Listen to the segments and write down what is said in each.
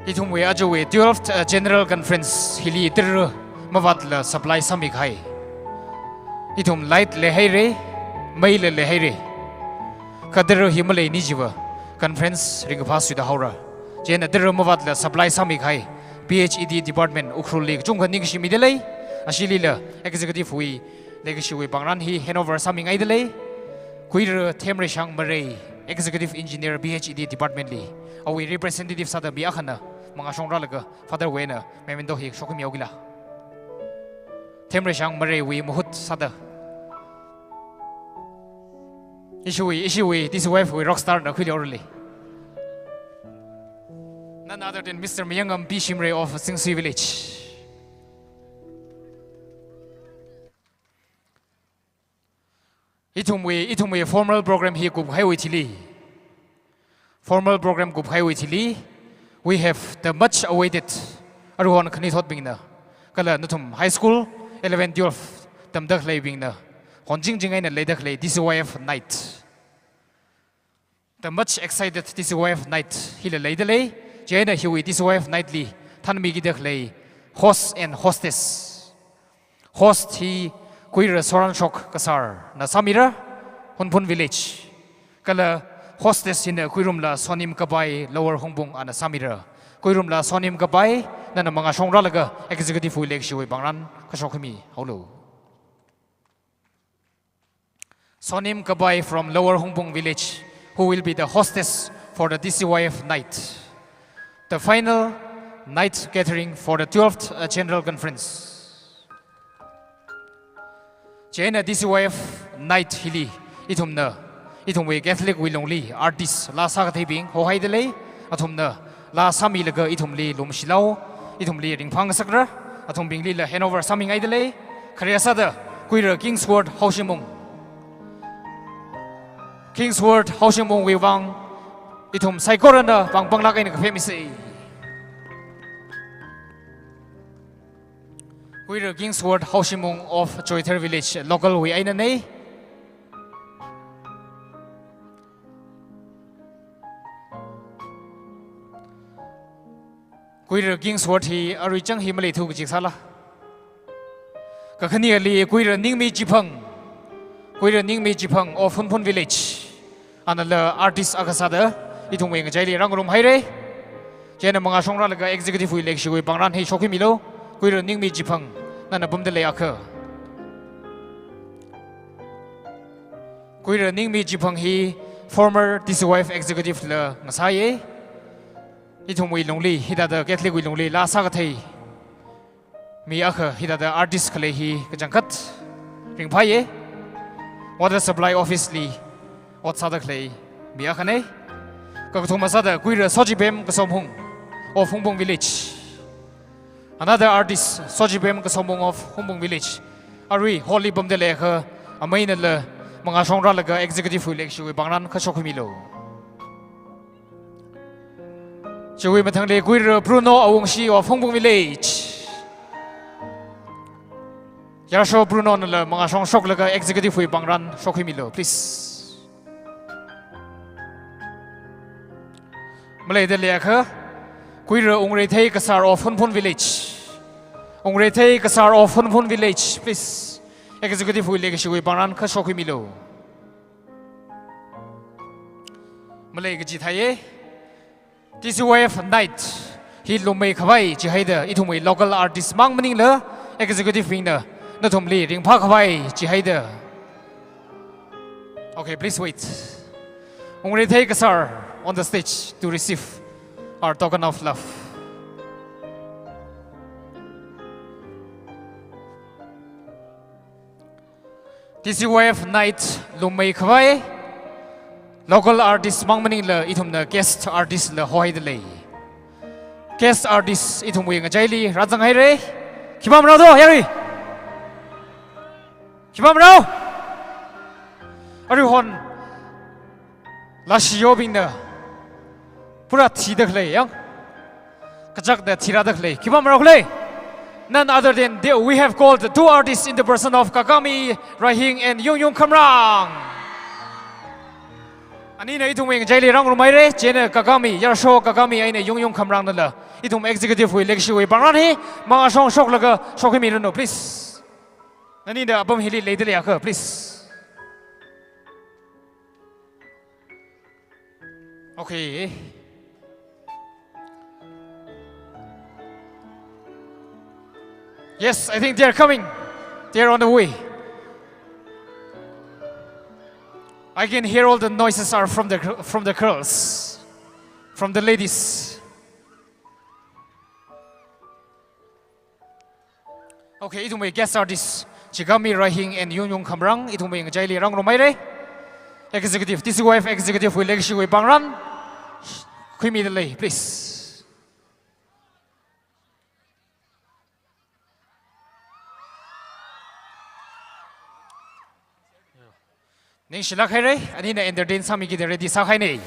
Itum we ajawe 12th General Conference hili itir mawatla supply samik hai. Itum light lehaire, mail lehaire. Kader Himalay nijiwa conference ring pass with the hora. Jen adir mawatla supply samik hai. PhD department ukruli jungka ningshi midele. Ashilila executive we legacy we bangran hi Hanover saming idele. Queer Temre Shang Maray executive engineer PhD department li. Awi representative sada biakhana mga songra laga father wena memendo hi shokum yogila. Temre Shang Maray we muhut sada. Issue this wife we rockstar na khuli orally. None other than Mr. Myangam P. Shimre of Singsi village. Itumwe formal program here group highway tili. Formal program group highway tili. We have the much awaited Aruhon Kanit Hot Bingna. Kala Nutum High School, 11 12 Tamdak Lay Bingna. Honjing Jing and Ladak Lay, this way of night. The much excited this way of night. Hila Laydalay, Jana Huey, this way of nightly. Tanmigidak Lay, host and hostess. Host he. Queer Soran Shok Kasar, Nasamira, Honpun village. Kala hostess in the Quirumla Sonim Kabai, Lower Hongbung and Samira. Quirumla Sonim Kabai, Nana Manga Shongralaga, executive election with Bangran, Kashokumi, Holo. Sonim Kabai from Lower Hongbung village, who will be the hostess for the DCYF night. The final night gathering for the 12th General Conference. Jena DCYF night hili itumna we Catholic wilongli artist la sakatibing ho haidele atumna la sami laga itumli lumsilau itumli ringphang sakra atum bingli la Hanover saming aidele khariasada kuira Kingsword Hausimung we wang itum saikoranda pang lak in famous Queer Kingsword Hausimung of Choithar village, local we ainane. Queer Kingsword he Arichang Himalay to Jixala. Kakani Ali, Queer Ningmi Jipang of Hunpun village. And the artist Agasada, it wing Jali Rangurum Haire. Jena Mangasonga executive election with Bangran He Shokimilo. Queer Ningmi Jipang, Nana Bumdele occur. Queer Ningmi Jipang he, former this wife executive La Masaye. Itum we lonely, he that the Catholic will only la sagate. Miaka, he that the artist Kale he, Kajankat, Ring Paye, water supply office li, what Sada Clay, Miakane, Kakutumasada, Queer Sojibem Kasomhung, of Humbung village. Another artist, Sojibem Kasomong of Humbung village. Ari, Holy Bumdeleka, a main Mangasongralaga executive election with Bangran Kashokumilo. Chewi Matangle Guir Bruno Awongshi of Humbung village. Yarasho Bruno Mangasong Shoklaga executive with Bangran Shokimilo, please. Malay de Leaka. Queer Ungrete Kasar of Hunpun village. Ungrete Kasar of Hunpun village, please. Executive election with Baran Kashokimilo. Malay Gajitaye. This way of night. He Lume Kawai, Jihada, Itumwe, local artist Mang Manila, executive winner. Not only Ring Parkway, Jihada. Okay, please wait. Ungrete Kasar on the stage to receive our token of love. This way of night, Lumei Kwai, local artist Mang Manila, itum guest artist la Hoidley. Guest artist itum wing Jaili, Razanghaire, Kibam Rado, Harry. Kibam Rao Arihon Lashiyobina. Pura Tidakle, young Kajak the Tiradakle, Kibam none other than we have called two artists in the person of Kagami Rahing and Yung Kamrang. Anina itong wing Jaili Rang Rumaire, Jena Kagami, Yarasho Kagami, and Yung Kamrang. itum executive hui legacy hui bangran hi mga song shok laga shok mi no please nani da abam hili leidele ya ka please okay yes I think they are coming they are on the way I can hear all the noises are from the girls from the ladies okay itu may guest artist Chigami Rahing and Yung Kamrang itu may ngajay rang romayre executive Tcyf executive will legacy will bangran immediately please ning silak hai re ani na entertain sami ki ready sa khai nei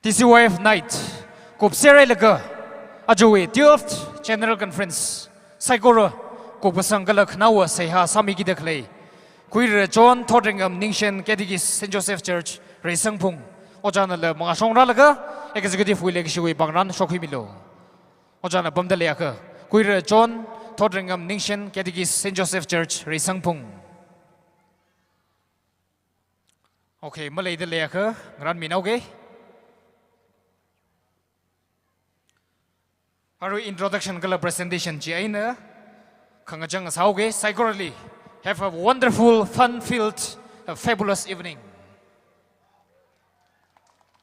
Tcyf night kup sere laga ajowe 12th general conference saikora kup sangala khnawa seha sami ki dakhlei kuir John Thodringam Ningshen Catechist St Joseph Church Reisangphung ojana la mga songra laga executive will legacy we bangran shokhi milo ojana bomdale aka kuir John Thodringam Ningshen Catechist St Joseph Church Reisangphung okay malay de le aka ngran minau ge Our introduction kala presentation chi aina khangajang sauge psychically have a wonderful fun-filled fabulous evening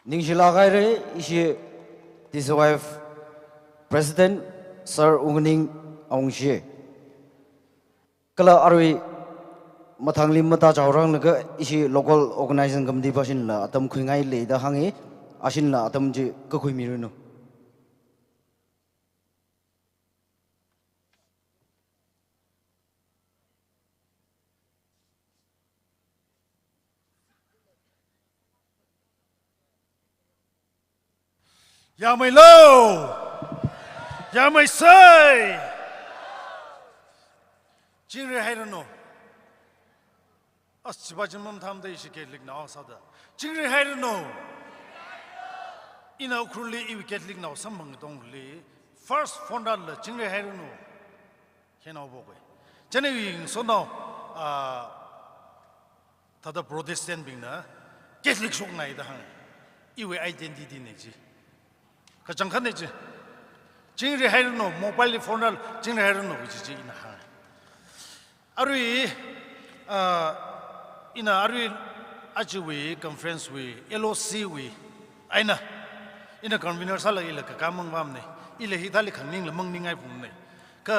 Ningshila gaire ishi Tcyf President Sir Ungning Aungshie kala arwi mathangli mata chawrang naga ishi local organization committee pasin la atam khuingai le da hangi asin la atam ji ka khui miruno Ya mai lo ya mai sai jingre hai no as chibajin mom tham dei shi Catholic na sa da jingre hai no ina ukhuli I Catholic na samang dong le first founder la jingre hai no hena bo ge jane wi so no tada Protestant bing na Catholic sok nai da hang iwe identity ne ji ka changkhan ne ji jingre hai no mobile phone jingre hai no ji ina ha arui ina arui ajiwe conference we LOC we aina ina convener sala ila ka kamang bam ne ila hi thali khangning la mangning ai phum ne ka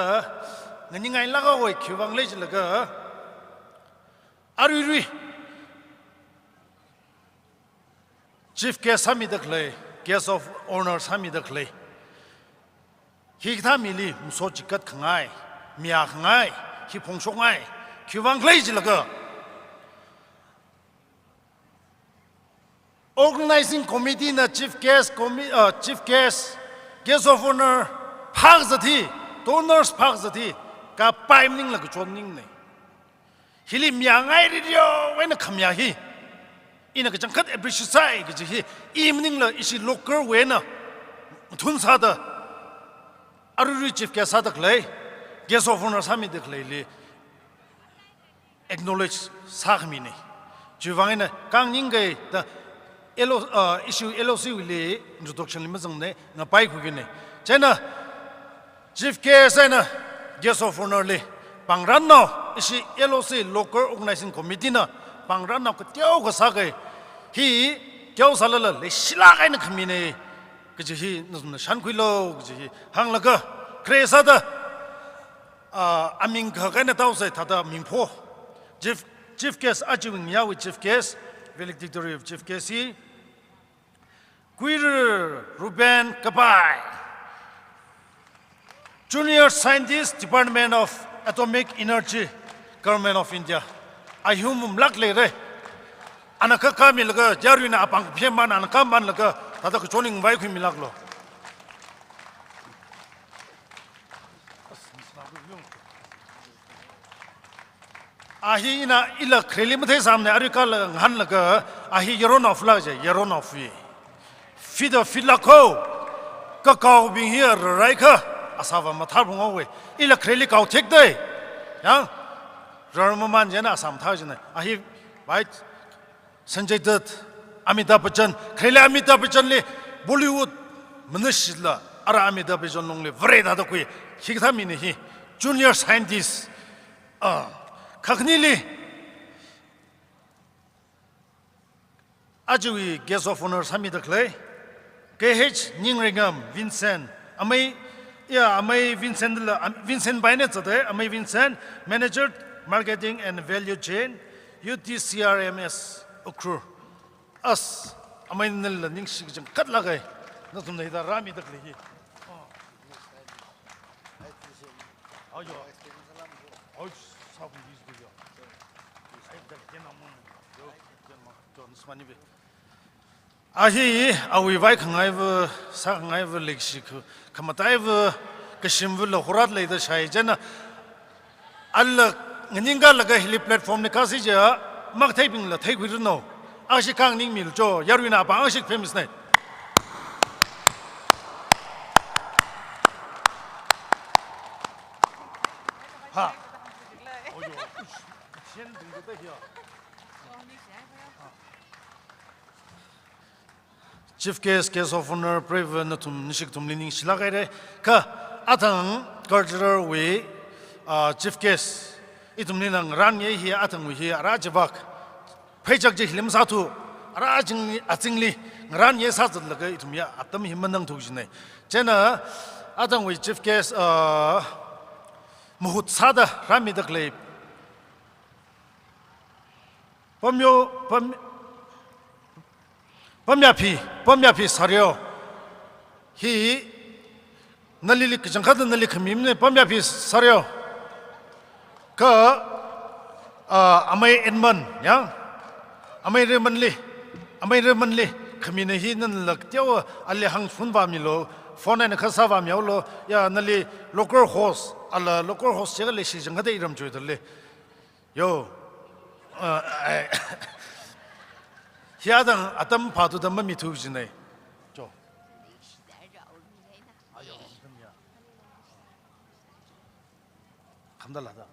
ngani ngai la ga wai khywang le ji la ga arui chief guest sami dakle guest of honor sami dakle hi tha mili mso chikat khangai mia khangai hi phongshong ngai khywang le ji la ga organizing committee na chief guest guest of honor phagzati donors phagzati ka paimning la chonning ne hili miangai rio wena khamya hi ina ka changkhat appreciate sai ka ji evening la isi local wena thun sa da aruri chief guest sa dak lai guest of honor sami dak lai le acknowledge sa khmi ne jiwang na kang ning ge da issue LOC le introduction le mazang ne na pai khu ne chena chief guest na guest of honor le pangran no isi LOC local organizing committee na pangran no ka tiao ka sa ge hi tiao sa la le sila ga na khmi ne ke ji hi na shan khui lo ke ji hang la ga kre sa da aming ga ga na tao sai tha da ming pho chief guest ajiwing ya with chief guest valedictory of chief guest Queer Ruben Kapai, Junior Scientist, Department of Atomic Energy, Government of India. Ayhum lakle re. Anaka kami laga jarina apang pieman anaka man laga tata ko choning vai khu milaklo. Ahi ina ila khrelim the samne arika ngan laga ahi yeron of la je yeron of ye. Fido filako ka kau bing here rai kha asawa mathar bung awe ila khreli kau thek dai ya rarmaman jena asam tha jena ahi bai Sanjay Dutt Amitabh Bachchan khreli Amitabh Bachchan le Bollywood manishla ara Amitabh Bachchan long le vreda da koi higtha mini hi junior scientist khakni le ajui guest of honor sami da klei KH Ningringam Vincent amai Vincent Bainet today amai Vincent manager marketing and value chain UTCRMS occur us amai nil ning sig jang kat lagai na tum nei da rami dak li ayo ayo sabu dis video ai dak ken amun yo ken ma ton smani be ahi awi vai khangai v sa ngai v leksik khamatai v kashim v lohurat le da shai jana alla nganinga laga hili platform ne kasi ja mak thai ping la thai khur no ashi kang ning mil jo yarwina ba ashi famous ne ha oyo chen ding da hi Chief case of honor brave na tum nishik tum lining shilagaire ka atang cultural way chief case itum ninang ran ye hi atang wi hi arajbak phejak je hilim satu arajing atingli ran ye sa zul ga itum ya atam himanang thujine chena atang wi chief case muhut sada rami dakle Pamyapi Sario. He Nalilik Jankata Nalikamim, Pamyapi Sario. Ka Amay Edmund, ya? Amay Remanli, Kamina Hinan Laktio, Alihang Funvamilo, Fona and Kasava Miolo, ya Nali local horse, ala local horse, Chegalish, Jankadam Judah. Yo. Hiadang atam patu dam mi thu jine jo ayo kamya khamdala da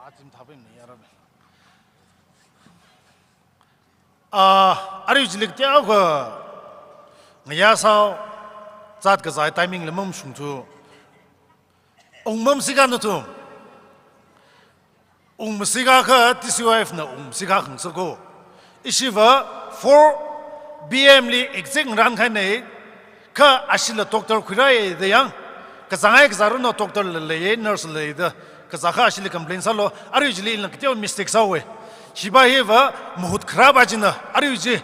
ajim thabem ni yaram ari jilik tia ko ngya sao zat ga zai timing le mum shung thu ongmam siga no thu Siga ka Tcyf na siga khang sako ishiva 4 BM li exact ran khai nei ka ashila doctor khurai de yang ka zangai ka zaru no doctor le nurse le da ka zakha ashila complaint salo arujli in kityo mistake sawe shiba heva muhut khrab ajina aruji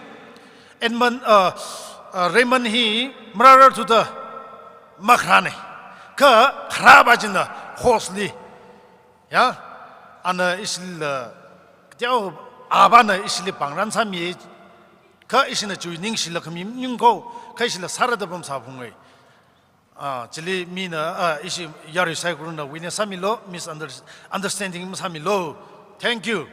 enman Raymond hi mrarar to the makrane ka khrab ajina hosli ya ana isil kyo abana isli pangran sami ka isina juining sila kami nyungko ka isla sarada bam sabungai chili mina isi yari sai kuruna wina sami lo misunderstanding sami lo thank you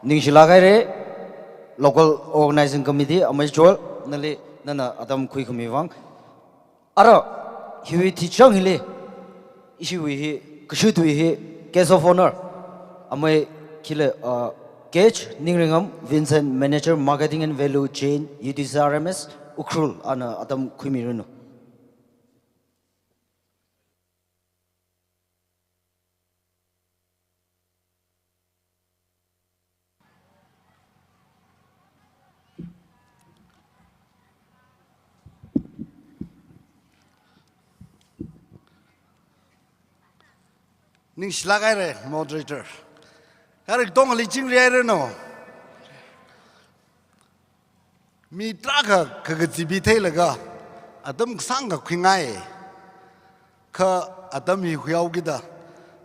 ningsila gaire local organizing committee amai chol nali nana adam khui khumi wang ara He teaching hile issue he kushu tu he case of honor amai kile Gage Ningringam Vincent manager marketing and value chain UTCRMS ukrul ana adam khumirunu Ning slagaire moderator. Karik dong licing riaire no. Mi traga kagazibite laga. Adam sanga kwingai. Ka adam hi huyau gida.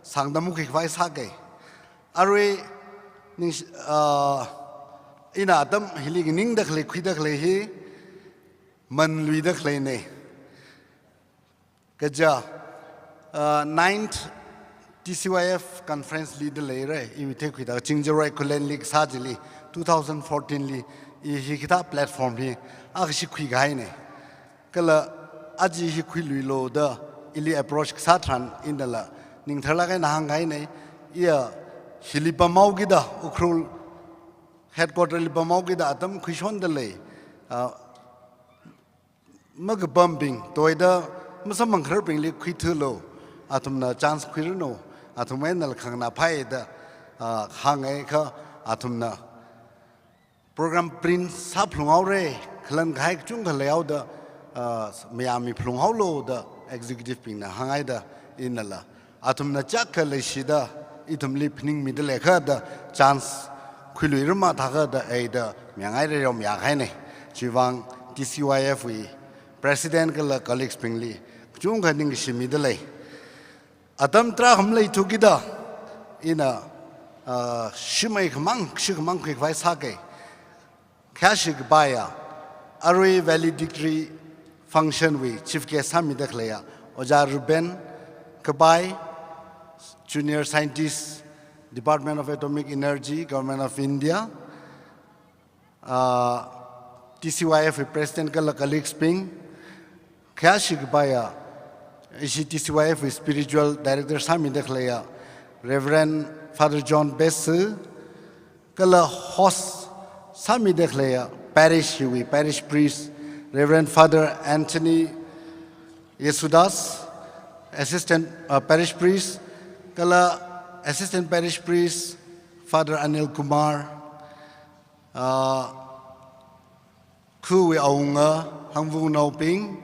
Sang damu kikwai sage. Arwe ning ina adam hilig ning dakle kwidakle hi man lui dakle ne. Kaja 9th TCYF conference leader later, you take with a Jingjero Kulen League Sajili, 2014 Hikita platform here, Ashi Gaine. Kala Aji Hiquilu, the Ili approach Satran in the La, Nintalagan Hangaine, yeah, Hilipa Maugida, Ukrul, headquarter Lipa Maugida, Atam Kushon the lay, Mug bumping, Toida, Musamang Herbing Liquitulo, Atumna chance Quirino. Atumenal Kangna Paida Hangaka Atumna Program Prince Saplungaure, Klan Haik Junga Leauda Miami Plungaulo, the executive pina Hangaida Inala Atumna Chaka Leshida, Itum Lipning Middle the chance Quilirma Tagada Ada Miangaire Miahane, Chivang TCYF, President colleagues Pingli, Junga Ningishi Middle. Adam traham lay tugida in a shimay monk, shigmonk vai sake, Kashik Baya, Array valedictory function with Chief Kesami declare, Ojar Ruben, Kabai, Junior Scientist, Department of Atomic Energy, Government of India, TCYF President Kalakalik Spring, Kashik Baya. TCYF with Spiritual Director Sami Dekhlaya, Reverend Father John Bessu, Kala host Sami Dekhlaya, Parish Priest, Reverend Father Anthony Yesudas, Assistant Parish Priest, Kala Assistant Parish Priest, Father Anil Kumar, Ku we aunga, Hangvu Nauping,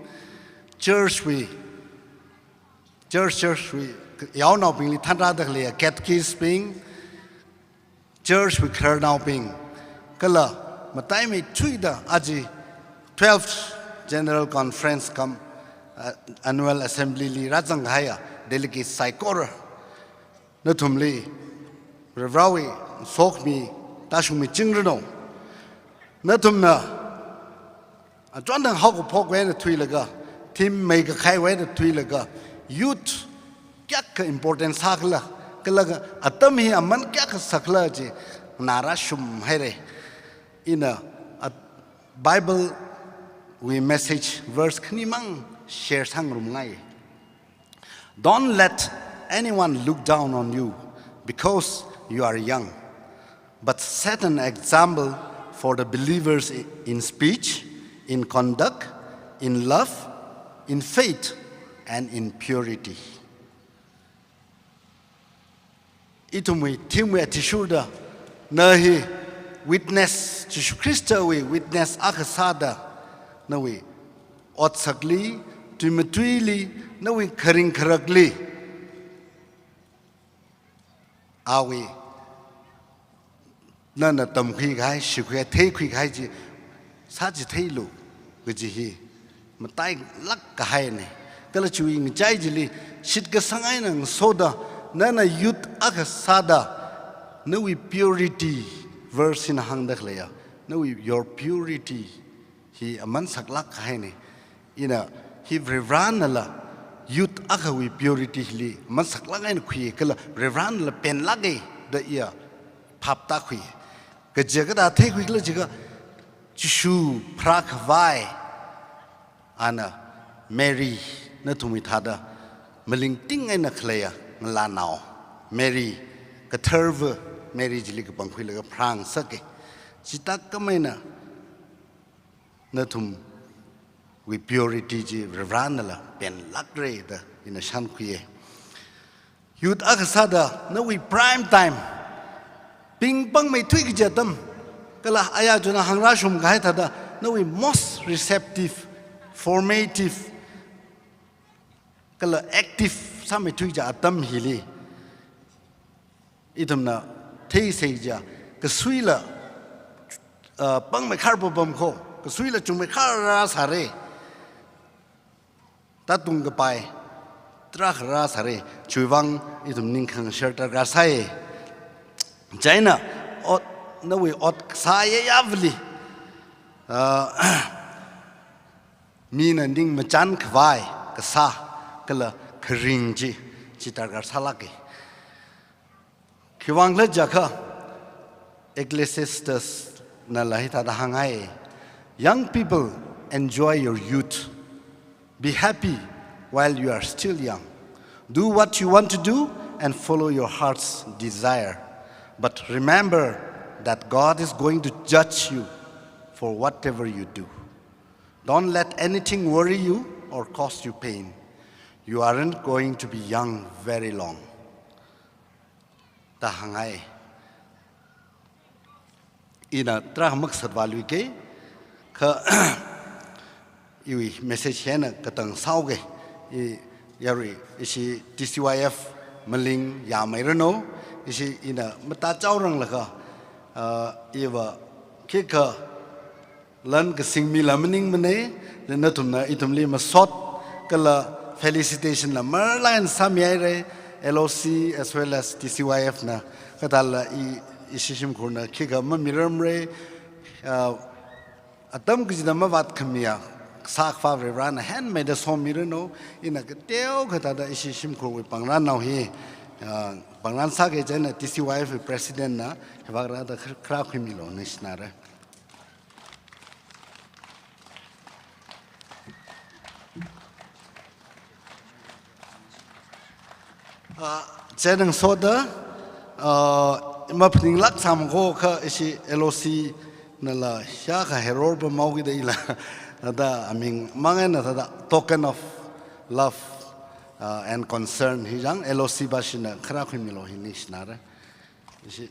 Church we. Church we yaw now being Tandra the catechist being church we clear now being Kala Matime Tuida Aji 12th General Conference come Annual Assembly Li Razanghaya Delegate Saikora Natumli Revrawi Sokmi Tashumi Chingrano Natumna a Jonathan Hog Pog when the Twilaga Tim make a highway the Twilaga Youth, क्या important sakla, Kalga अतम ही अमन क्या sakla जी नारा शुम है रे in a Bible we message verse खनी मंग share sang रुमगाई. Don't let anyone look down on you because you are young, but set an example for the believers in speech, in conduct, in love, in faith. And in purity. Itumui timwe tishuda nahi witness Jesus Christ we witness akasada nawi otsakli timatwili nawi karing karagli awi nana tamkhi gai shikwe thei khui gai ji saji theilu gji hi matai lak kahai ne Kala chewing jajili, shit gasangain soda, nana youth akasada, no we purity, verse in Hangdaklea, no your purity, he a man saklak haine, in a he revranala, youth akawi purity li, man saklagan qui, kala revranala pen lage, the ear, pap takwi, Gajagada take with Lajiga, Chishu, Prak vai, Anna, Mary. Natumitada, Melinting and a Claya, Melanao, Mary, Caterva, Mary Jilic Banquilla, Prang Sake, Chitakamena, Natum, with purity, Revanala, Ben Lacre, in a Shanquie. Youth Akasada, no, we prime time. Ping Pong may twig jatam, Kala Ayajuna Hangrashum Gaitada, no, we most receptive, formative. Active some tuja atam hili itumna thei seja ka suila pang me khar bom kho ka suila chung me khar sare tatung ga pai trak ra sare chuwang itum ning khang shelter ga sai jaina ot no we ot sai yavli mina ning machan khwai ka sa kala krinji chitargar salake Kiwang le jaka Ecclesiastes na lahita da hangai. Young people, enjoy your youth. Be happy while you are still young. Do what you want to do and follow your heart's desire. But remember that God is going to judge you for whatever you do. Don't let anything worry you or cause you pain. You aren't going to be young very long. Ta hangai. Ina tra maksad value ke ka iwi message hena katang sauge I yari isi TCYF maling ya mairano isi ina mata chaurang laka iwa ke ka lan ka singmi lamaning mane na tumna itumli masot kala felicitation la marlan samyai re LOC as well as TCYF na katala isishim kurna ke ka mamiram re atam kizida mavat khamia sak fa re ran handmade som mirano ina ka teo khata da isishim ko pangran nau hi pangran sa ke jena TCYF president na hebagra da khra khimilo nisnara jenang soda ma pning lak sam ko kha isi LOC na la sha kha hero ba mau gi dai la da I mean mangen na da token of love and concern hi jang LOC ba shina khra khim lo hi nis na ra isi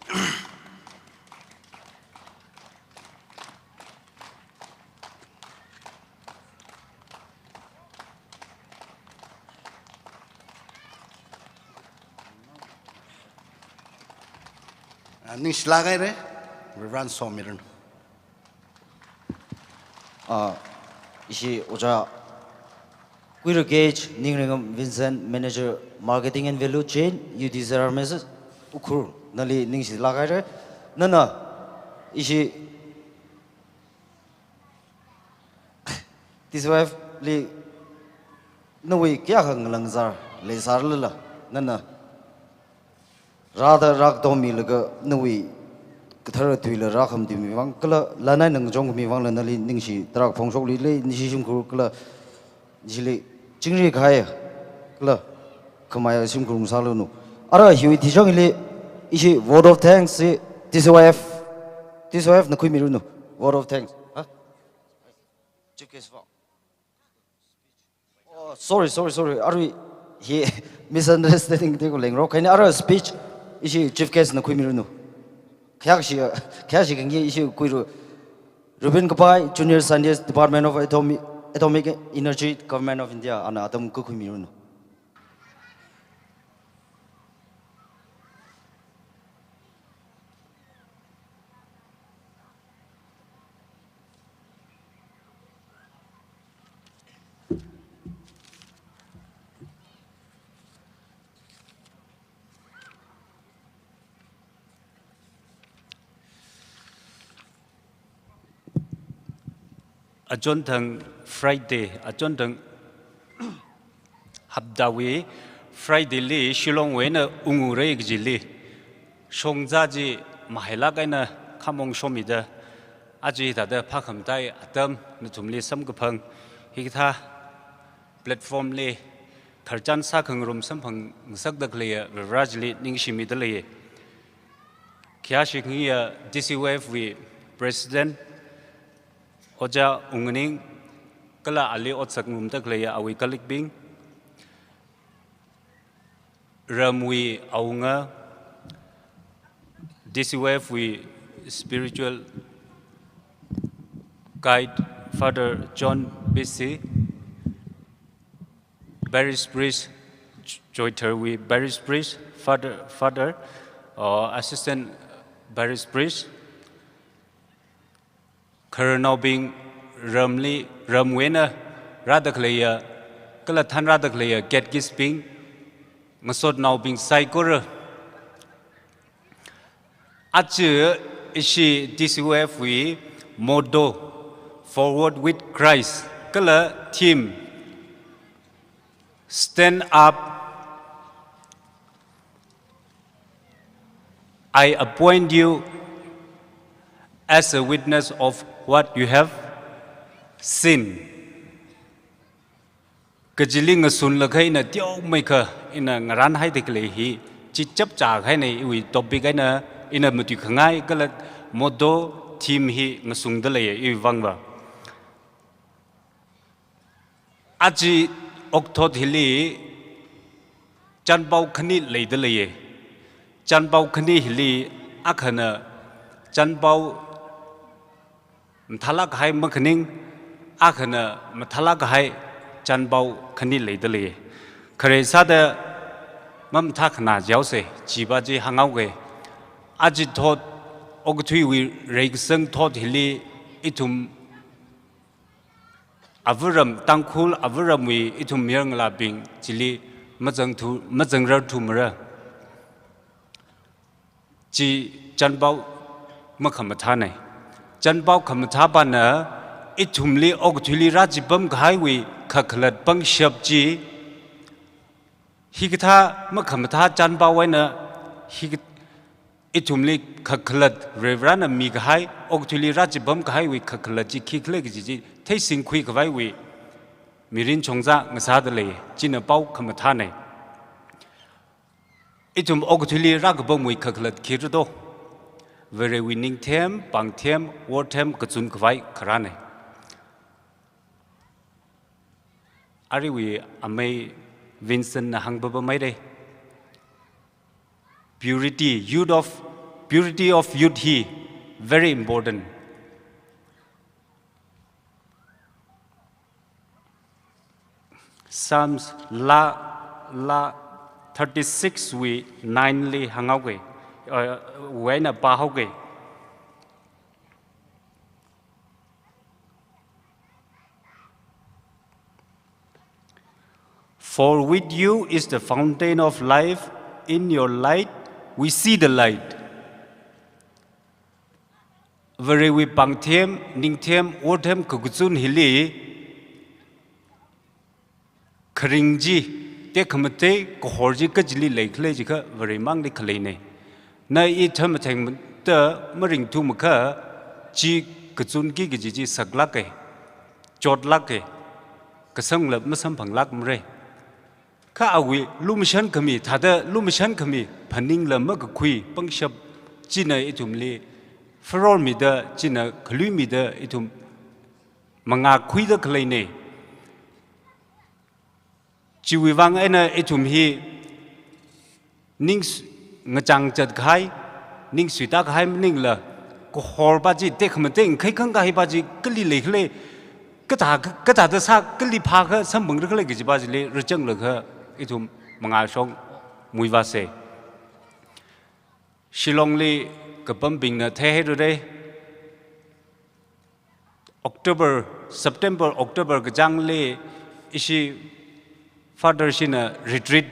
nis lagai re Reverend Somiran Ishi Oja Queer Gage Ningram Vincent Manager Marketing and Value Chain you desire message Ukur Nali Ningshi Lagare Nana Ishi This wife Li No way Kyakang Langzar Lesar Lila Nana Rather Rak Domi Laga No way Kathara Twila Rakam Dimiwang Kala Lana Nangjong Miwang Nali Ningshi Drak Pongshok Lili Nishim Kurkula Jili Jingri Kaya Kala Kamaya Simkurum Salunu Ara Hui Tijong Li Ishi Word of Thanks TCYF Nakumiruno Word of Thanks Oh sorry Are he misunderstanding the Lingro Can Ara speech Ishi Chief Case Nakumiruno Kyashi can get issue Kuru Rubin Kapai, Junior Scientist Department of Atomic Energy, Government of India, and Atom Kukumirun. Ajon thang Friday, ajon thang Habdawi, Friday li Shilong wena ungure gili. Shongzaji Mahilagana Kamong Shomida, Aji the Pakam Dai Adam Nutumli Samgapang, Hita platform li Karjan Sakang Room Sampang Sagdaklia, Rajli Ningshimidali. Kiashik here, DCWF with President. Oja ungning kala ali otsak ngum tak leya awi kalik bing ramwi aunga DCWF we spiritual guide Father John BC Barry's priest Choithar we Barry's priest Father assistant Barry's priest Colonel being Ramwena Radakleya Kalatan Radakleya get gisping Masod now being Saikura Achu ishi DCUF we Modo Forward with Christ Kala team Stand up I appoint you as a witness of what you have seen. Cái gì linh sun là cái này tiêu mấy cái ina ngaran hay thì cái hi chỉ chấp trả cái này vì topic cái này ina một chút ngay cái là một số team hi ngasung đó là ý vang vào. Aji octot hili chan bao khani lấy đó là chan bao khani hili akhana chan bao thalak hai makhaning akhana thalak hai chan bao khani lấy đó là khare sa da mam thak na jaw se jiba ji hangau ge aji thot ogthui wi regsang thot hili itum avuram tangkhul avuram wi itum myang la bing chili majang ra thu mara chi chan bao makham tha này chan bao kham tha ba na itum li ogthuli rajibam ghai wi khaklat pang shap chi hikatha makham tha chan bao wai na itum li khaklat revrana mi ghai ogthuli rajibam ghai wi khaklat chi khikle gi thấy sinh khui cái vai vị mirin chong ra ngã sa đây chỉ là bao khăm thà này ít chúng ông thủy li ra cái bao mùi khắc lật kia đó về winning team bằng team war team cái chung cái vai khara này ari we amay Vincent na hang baba mai đây purity of youth he very important. Psalms la 36 we 9 li hangau ge we na pa hau ge For with you is the fountain of life, in your light we see the light. Very we pang them ning them wo them kugutun hili khringji te khamate ko horji ka jili lekhle ji kha very mang de khle ne na I tham thang ta maring thu ma kha chi kachun ki gi ji sakla ke chot la ke kasang lab ma sam phang lak mre kha awi lumishan kami thada lumishan kami phaning lam ma ka khui pangshap chi na itum le farol mi da chi na khlui mi da itum manga khui da khle ne chỉ vì vang ấy na itum hi ning ngachang chat khai ning suita khai ning la ko hor ba ji te kham te khai khang khai ba ji kli le khle ka ta da sa kli pha kha sam bang khle gi ba ji le rchang le kha itum manga song mui va se Shillong li ka pam bing na the he re September October ka jang le ishi Father Shina retreat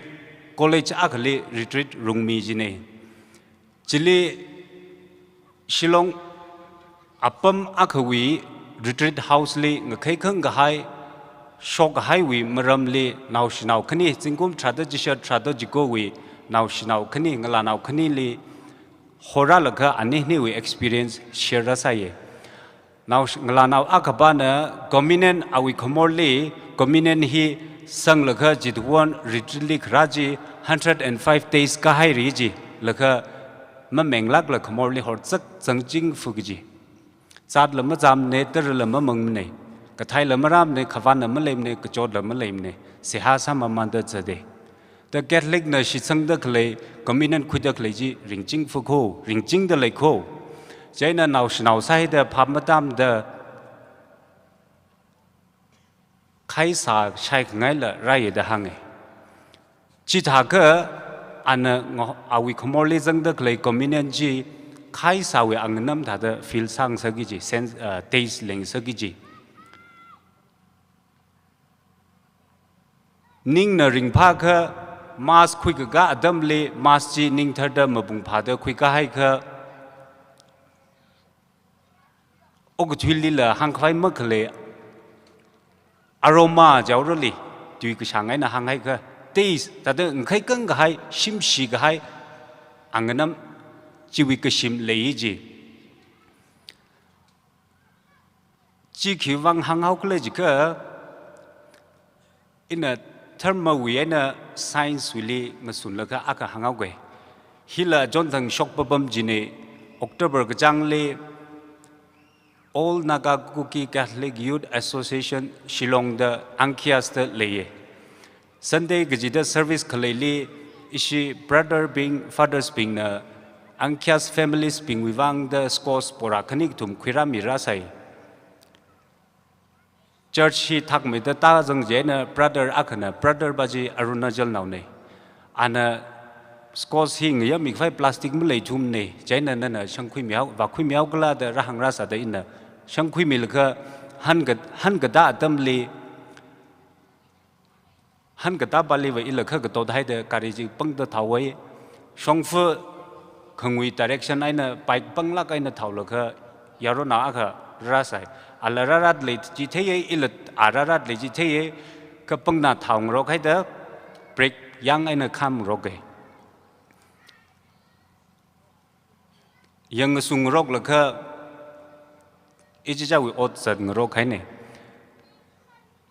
college akali retreat rungmi jine chili Shillong apam akhawi retreat house li ngakhai khang ga hai shok hai wi maram li naw shinau khani chingkum thada jisha thada jiko wi naw shinau khani ngala naw khani li hora lakha ani ni wi experience share rasaye naw ngala naw akaba na dominant awi khomorli dominant hi sang lakha jidwan retreat raji 105 days ka hai ri ji lakha ma menglak la khomorli hor chak changjing fugji chat lam jam ne ter lam mang ne ka thai lam ram ne khawan am lem ne ka chod lam lem ne se ha sam man da chade the catholic na shi sang da khle communion khuda khle ji ringching fu kho ringching da lai kho jaina naw sai da pham tam da khai sa shai ngai la rai da hang chi tha ka an awi khomorli jang da khle communion ji khai sa we angnam da da feel sang sa gi ji sense taste leng sa gi ji ning na ring pha kha mas khui ga adam le mas ji ning thar da mabung pha da khui ka hai kha og thili la hang khai ma khle aroma jawroli tui ka sangai na hangai ka taste ta de khai kang ga hai sim si ga hai anganam chỉ vì cái sim lấy gì chỉ khi vang hàng học lấy gì cơ in a term mà vì in a science vì mà xuân là cái ác hàng học cái hi là John thằng shock babam gì này October cái trang lệ All Naga Kuki Catholic Youth Association Shillong the Ankias the leye Sunday gajida service khaleli ishi brother being fathers being na Ankias families being wivang the scores pora khanik thum khira mira sai church hi thak me the ta jang je na brother akhana brother baji arunachal naw ne ana scores hi ngiya mi phai plastic mu lei thum ne jaina na na shangkhui miao wa khui miao kala da rahang ra sa da in shangkhui mil kha han ga da tam li han ga da bali wa ila kha ga to dai da kari ji pang da thawai shongfu khangwi direction aina pai pang la kaina thawla kha yaro na kha ra sai ala rarat le ji thei ila ararat le ji thei ka pang na thawng ro khai da break yang aina kham ro ge yang sung rok la kha iji jawi ot sat ngro khai ne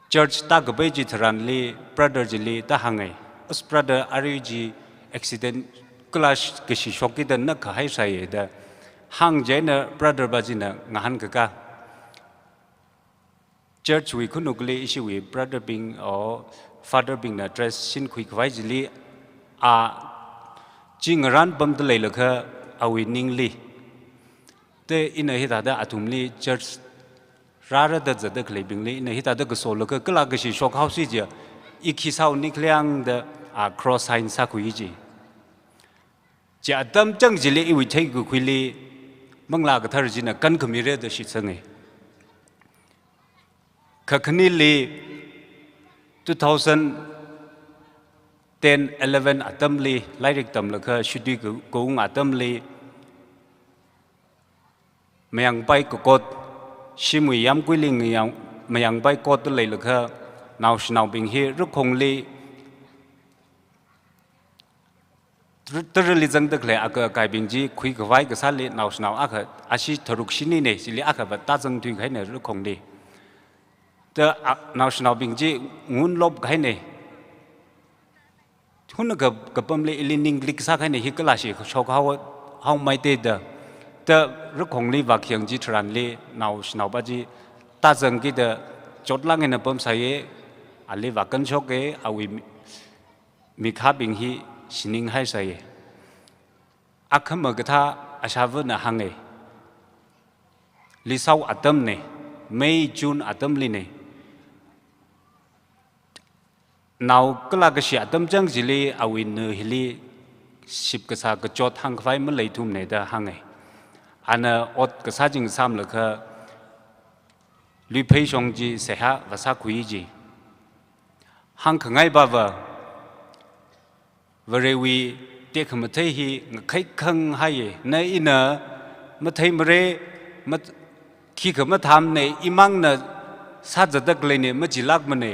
church ta ga be ji tharan li brother ji li ta hangai us brother ari ji accident clash ke shi shoki da na kha hai sai da hang je na brother ba ji na ngahan ka church we kunukli issue we brother being or father being na dress sin khui khwai ji li a jingran bam de le la kha awi ningli te ina hita da atumli church rara da zada khle bingli ina hita da solo ka kala ga shi shok house ji ikhi sau nikliang da a cross sign sa khui ji ja tam chang ji le iwi thai ku khili mangla ga thar ji na kan khmi re da shi change khakhni li 2010 11 atam li lairik tam la kha shudi ko ng atam li mayang bai ko kot shimui yam kuiling yang mayang bai kot le la kha naw shnau bing hi ru khong li terli jang dak le aka kai bing ji khui ka vai ka sa le naw shnau aka ashi tharuk shini ne sili aka ba ta jang thui khai ne ru khong li ta naw shnau bing ji ngun lob khai ne hun ka kapam le ilining lik sa khai ne hi kala shi chok how mai te da ta ru khong li wa khyang ji thran li naw ba ji ta jang ki da chot lang ne pam sai ali wa kan chok ke awi mi kha bing hi sining hai sai akham ga tha ashav na hange li sau atam ne May June atam li ne naw kala ga shi atam jang ji li awi ne hili sip ka sa ka chot hang khwai ma lei thum ne da hange ana ot ka sa jing sam la kha lui phei song ji se ha wa sa khui ji hang khangai ba wa vare wi te kham thei hi khai khang hai na ina ma thei mare ma khi kham tham ne imang na sa jadak le ne ma jilak ma ne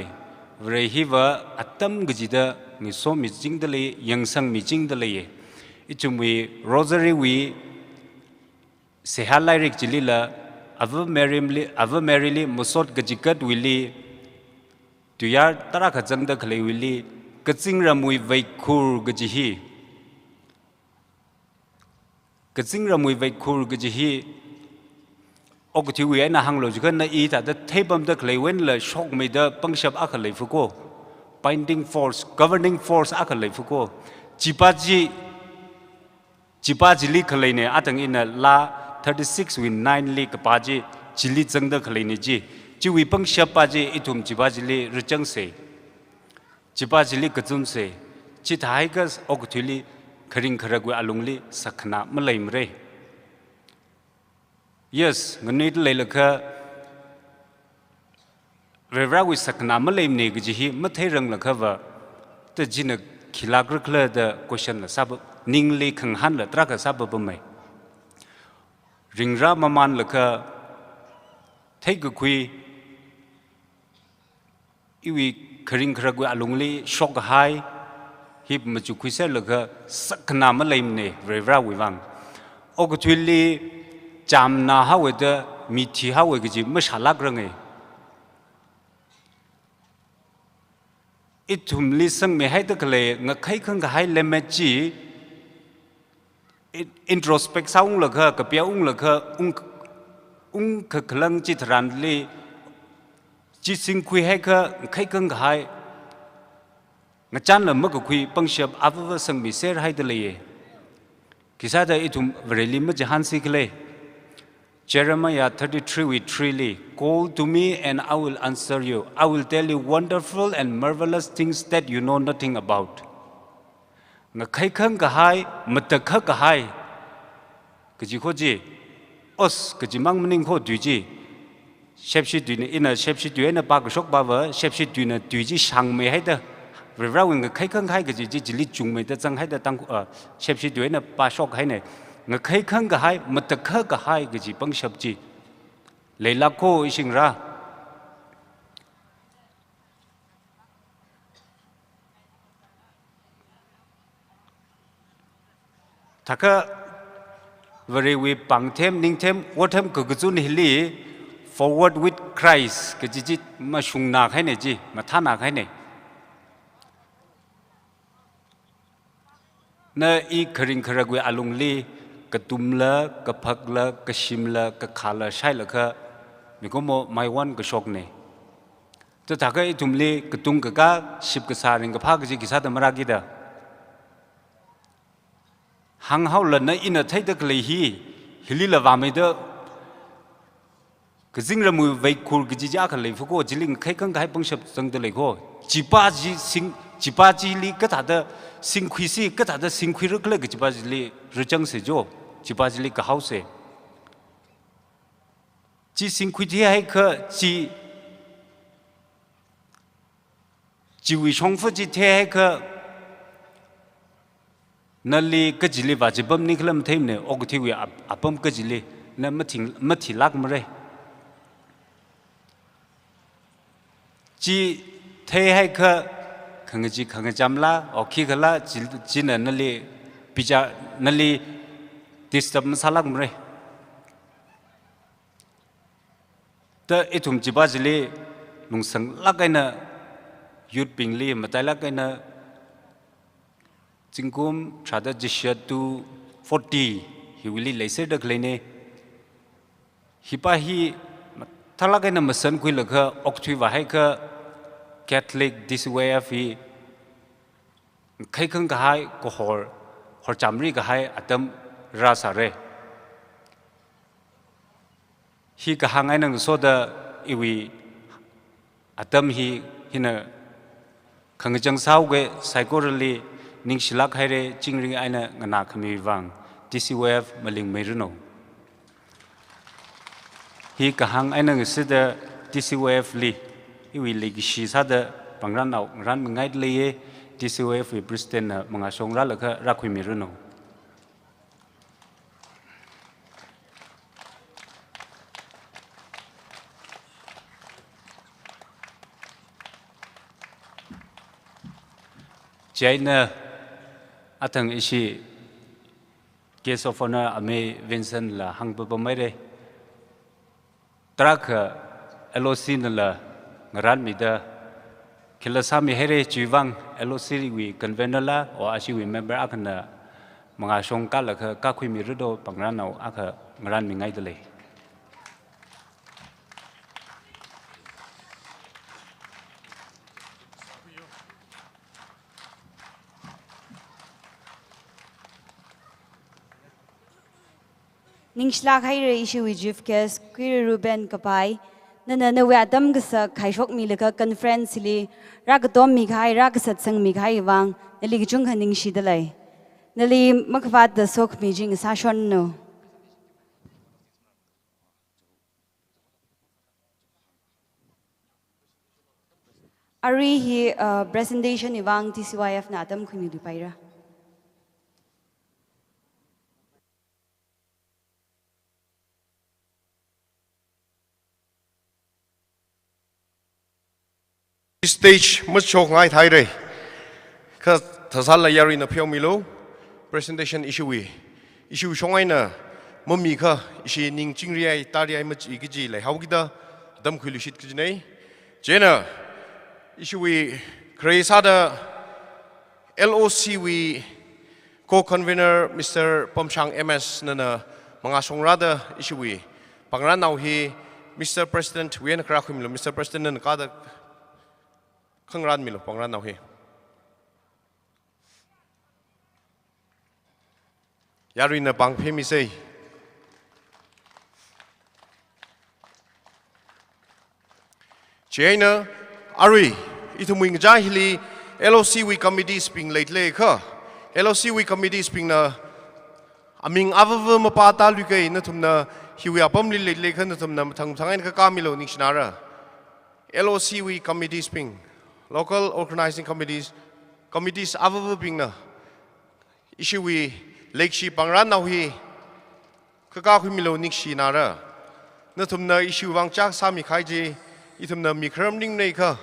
vare hi wa atam gi da ni so mi jing da le yang sang mi jing da le ye ichum wi rosary wi se ha lai rik jili la ava merily musot gajikat wili tu yar tara kha jang da khle wili kaching ramui vaikhur gajihi kaching ramui vaikhur gajihi okthi wi na hanglo jikhan na I ta da thebam da khle wen la shok me da pangshap akhle fuko binding force governing force akhle fuko jipaji li khle ne atang in la 36 win 9 li kapaji chili chang da khle ne ji chi wi pangshap pa ji itum jipaji li ruchang se jipaji li kachum se chi thai ka okthili kharing kharagwa alungli sakhna malai mre yes ngani le lakha revra wi sakhna malai ne gi hi mathai rang lakha wa te jina khilagr khla da question la sab ningli khang han la tra ka sab ba mai ringra maman lakha thai gu khui iwi kharing kharagwa alungli shock hai hip ma chu khui se lakha sakhna malai ne revra wi wang อกทุลีจำนาฮาวเดมีที่ฮาวก็จีไม่ฉลาดเรื่องอีทุ่มลิสังไม่ให้ตะกเลยงะใครขึ้นก็ให้เลมจีอินโทรสเปกซ์อุ้งเลยค่ะกับเปียอุ้งเลยค่ะอุ้งคือคลังจิตรันลีจิตสิ่งคุยให้ค่ะใครขึ้นก็ให้งะจันเลยเมื่อก็คุยปังเชียบอาวุธสังมีเสียให้ตะเลยกิจาได้อีทุ่มเวลีมันจะหันสิกเลย Jeremiah 33:3 Call to me and I will answer you. I will tell you wonderful and marvelous things that you know nothing about. งะใครขึ้นก็ให้มัตตะขะก็ให้ก็จีโคจีอสก็จีมังมันนิ่งโคดูจีเชฟชิดดูเนี่ยอินะเชฟชิดดูเนี่ยปากก็ชกบาเวอเชฟชิดดูเนี่ยดูจีช่างไม่ให้เด้อเวลาวิ่งก็ใครขึ้นให้ก็จีจิลิจุงไม่ได้จังให้เด้อตั้งเชฟชิดดูเนี่ยปาชกให้เนี่ยงะใครขึ้นก็ให้มัตตะขะก็ให้ก็จีปังชับจีเลยลักโคอิชิงราถ้าก็เวลาวิปังเทมนิ่งเทมวัดเทมก็กระจุนฮิลี forward with Christ ก็จีมาชุงนักให้เนี่ยจีมาท่านักให้เนี่ยนั่นอีกคริงครากวิอาลุงลีกระตุ้มละกระพักละกระชิมละกระขาละใช่ละก็มีก็โมไม่วันก็ชกเนี่ยแต่ถ้าก็อีตุ้มลีกระตุ้งกระก้าชิบกระสาริงกระพักก็จีกิสาตมรากิดาหังเฮาเลยนะอินเทตะกเลยฮิลิละวาไม่เด้อก็จริงละมือไว้คูก็จีจ้ากันเลยพวกก็จิลิงใครกันก็ให้ปังชับจังเดเลยก็จีป้าจีสิงจีป้าจีลีก็ถ้าเด้อสิงคุยสิก็ถ้าเด้อสิงคุยรึกเลยก็จีป้าจีลีรู้จังเสียจ่อจีป้าจีลีก็เฮาเสียจีสิงคุยที่ให้ก็จีวิชงฟุจีที่ให้ก็นั่นลีก็จิลีว่าจะบ่มนี่คลำเทมเนี่ยอกที่วิอาบ่มก็จิลีนั่นไม่ถิลักมาเลยจีเทให้ก็ขังจีขังจำละออกขี้กันละจีนั่นลีพิจารนั่นลีดิสตับมันสลักมาเลยแต่ไอ้ทุ่มจีบ้าจิลีลุงสังลักไอ้น่ะยุดปิงลีมาแต่ลักไอ้น่ะจิงกุมชาดจิชตู40ฮิวิลีเลเซดักเลยเนี่ยฮิปะฮีถ้าลักไอ้น่ะมาสันคุยเลยก็ออกทวีว่าให้ก็แคทอลิกดิสเวฟฮีใครขึ้นก็ให้ก็หอจำรีก็ให้อัตมราสาเรฮีก็หางไอ้นั่งโซดาอีวีอัตมฮีน่ะขังจังสาวเกไซโคเรลีนิ่งสิลักให้เรจิงริงไอ้น่ะงนาขมีวังดิสเวฟมาลิงไม่รู้โนฮีก็หางไอ้นั่งสุดาดิสเวฟลีอีวิลิกชีซาดปังรันเอารันมึงไงเลยดิสเวฟวิบริสเตนมึงอาชงรันแล้วก็รักคุยไม่รู้โนใจเนี่ยอาทังอิชิเกสโอฟอนาอเมวินเซนละหังปะปะไม่ได้ตรักเอโลซีนละงรันมิดาคิลสามีเฮเรจีวังเอโลซีวีคอนเวนนละโออาชิวีเมมเบอร์อาคันนะมังอาชงกัลละก็กักคุยมีรุดโดปังรันเอาอาคงรันมีไงตัวเลย Ningshlak hai re issue with Tcyf kes queer Ruben kapai na we adam gasa khaishok mi leka conference li rak dom mi khai rak satsang mi khai wang nali gi chung khaning shi dalai nali makvat da sok mi jing sa shon no ari hi presentation iwang Tcyf na adam khumi du paira stage mất chọc ngay thay đây, cái thời gian là yari nó phiêu milo presentation issue trong ngay nè mummy kha ishi ning chingri ai tari ai mach igiji lai haugida dam khulu shit kijnei jena ishi we kreisa da LOC we co-convener Mr. Pomchang MS nana mga songrada ishi we pangran now he Mr. President we na krakhimlo Mr. President nana kada khangran milo pangran now he yari na bang phemi sei China Ari itumwing jahili LOC we committee spring lately kha LOC we committee spring na aming avava mapata lukai na tumna hiwi apam li lately kha na tumna thang thangain ka kamilo nishnara LOC we committee spring local organizing committees avava ping na issue we lekshi pangran now hi ka ka khimilo nishnara na tumna issue wang chak sami khaiji itumna mikram ning nei kha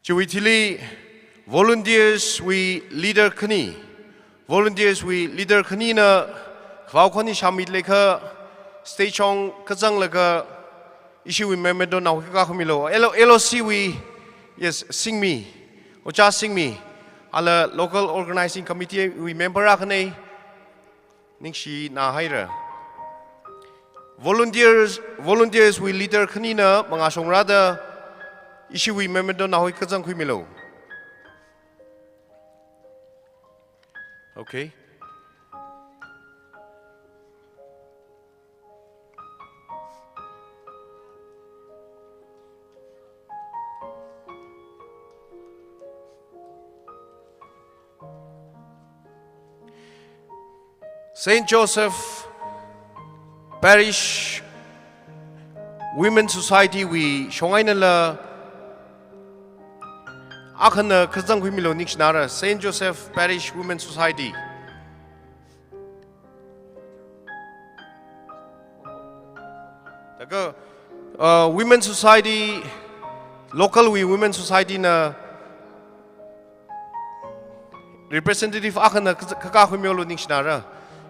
Chuitili volunteers we leader khani na khwau khani shamit lekha station kajang laga issue we member now ka khumilo LOC we yes sing me ocha sing me ala local organizing committee we member akhane ningshi na haira volunteers we leader khani na manga songrada issue we member na hoi kajang khumilo okay St. Joseph Parish Women's Society we shongainala akhana kazang khumilo nishnara St. Joseph Parish Women's Society daga Women's Society local we Women's Society na representative akhana kaka khumilo nishnara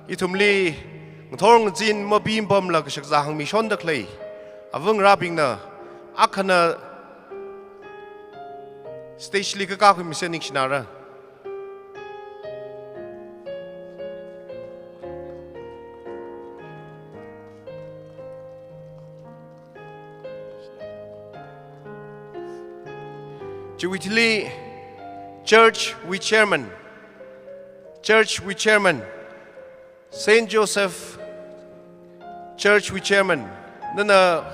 itumli ngthorng jin mabim bam la kshak jahang mi shon daklei avung raping na akhana stage li ka khum se nik shnara Chuitili church we chairman St. Joseph Church we chairman nana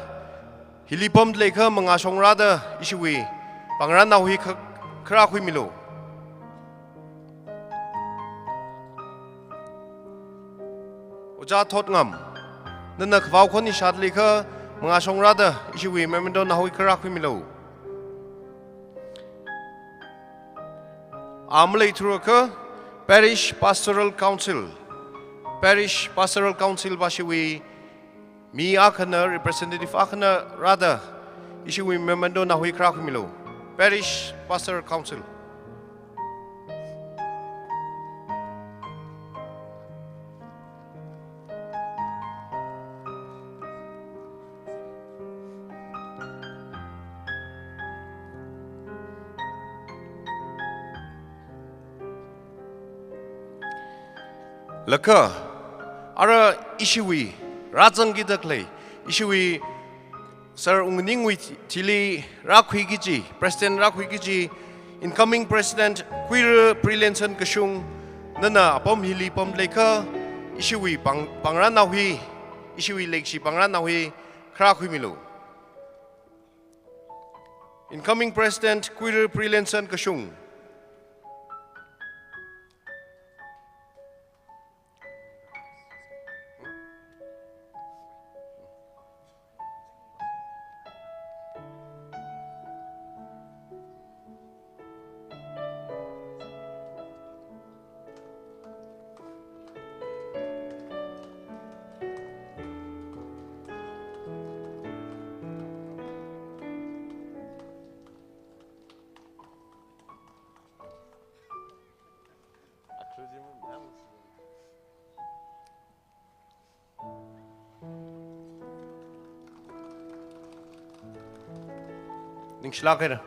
hilipom lekha mga songrada ishiwi pangran na hui khra khui milo oja thot ngam nana khwau khoni shat lekha mga songrada ishiwi memendo na hui khra khui milo amlei thuraka Parish Pastoral Council bashiwi mi akhana representative akhana rather ishiwi memendo na hui kra khumilo Parish Pastoral Council laka ara ishiwi rajang gidaklei ishiwi sir ungning with chili rakhwigiji president rakhwigiji incoming president queer prelenson kashung nana apom hili pom lekha ishiwi pangran nawi ishiwi lekshi pangran nawi khrakhwimilo incoming president queer prelenson kashung ningsla kaira.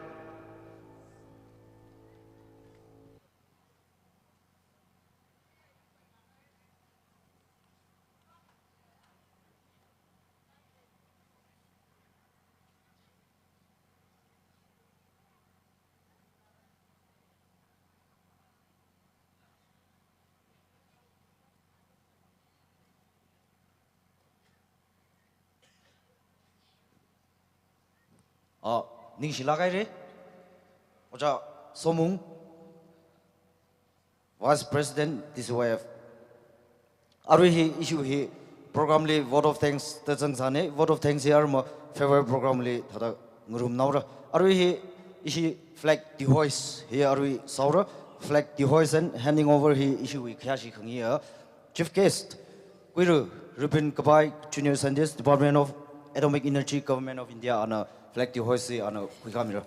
닝실라 가이레 오자 소뭉 Vice President DAY4 아루히 이슈히 프로그램리 vote of thanks 뜻정산에 vote of thanks here 뭐 favorite program리 다다 무릎 나오라 아루히 이시 flag the hoist here 아루히 사우라 flag the hoist and handing over he 이슈히 크야시 흥이야 chief guest quiru Ruben Kabai Junior Scientist Department of Atomic Energy Government of India ana flag the hoist ana kuikamira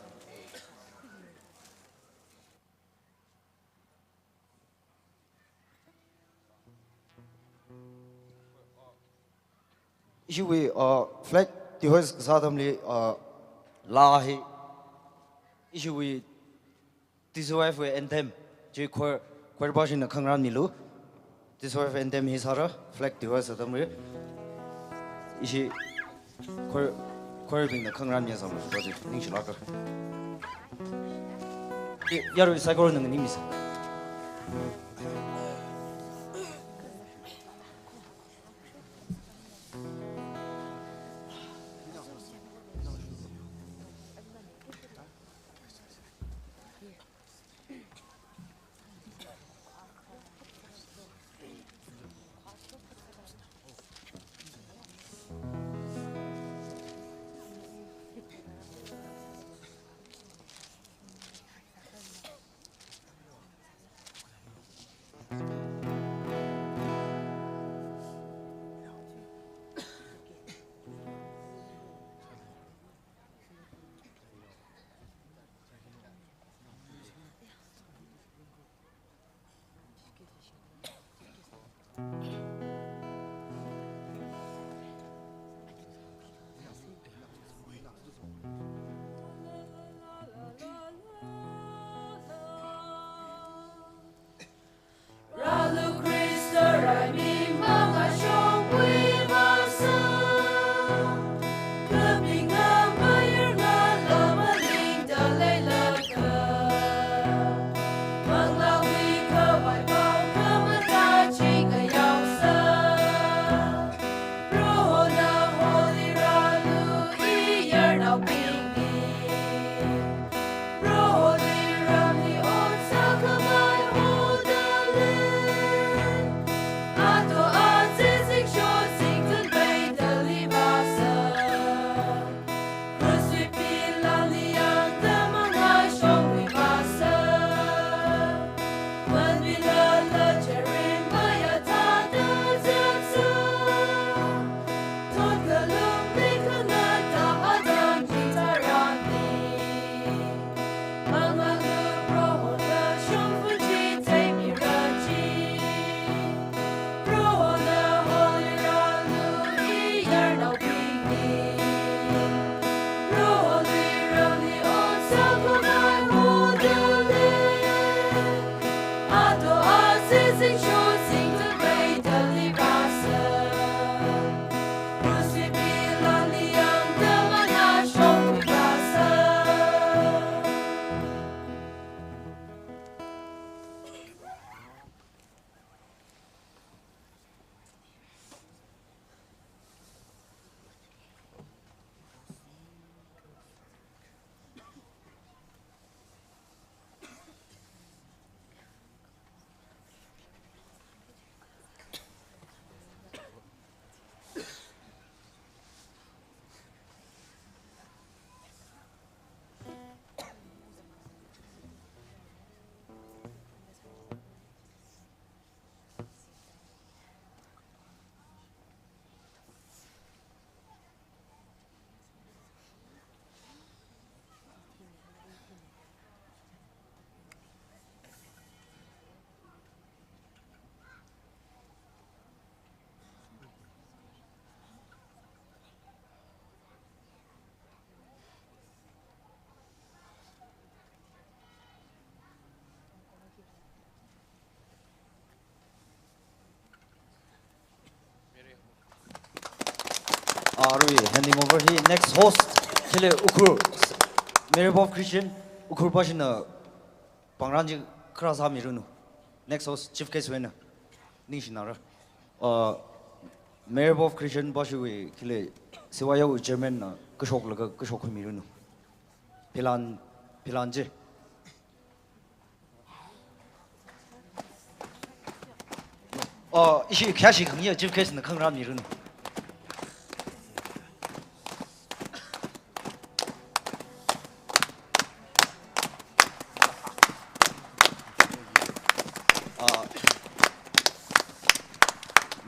Issuwe flag the hoist sadamli lahi issuwe DAY4 anthem je khor bashin na khangram nilu DAY4 anthem hi sara flag the hoist sadamli ishi khor bing na khangram ya sam project ning shilaka yaru cycle nang ni mis Right. Are we handing over here next host? Chile ukur Mary of Christian ukur pasina pangranji krasa mirunu. Next host chief case winner. Nishinara. Mary of Christian bashui kile siwaya u German kishok laga kishok mirunu. Pilanje. 이시 캐시 강의에 집 캐시는 강람 일은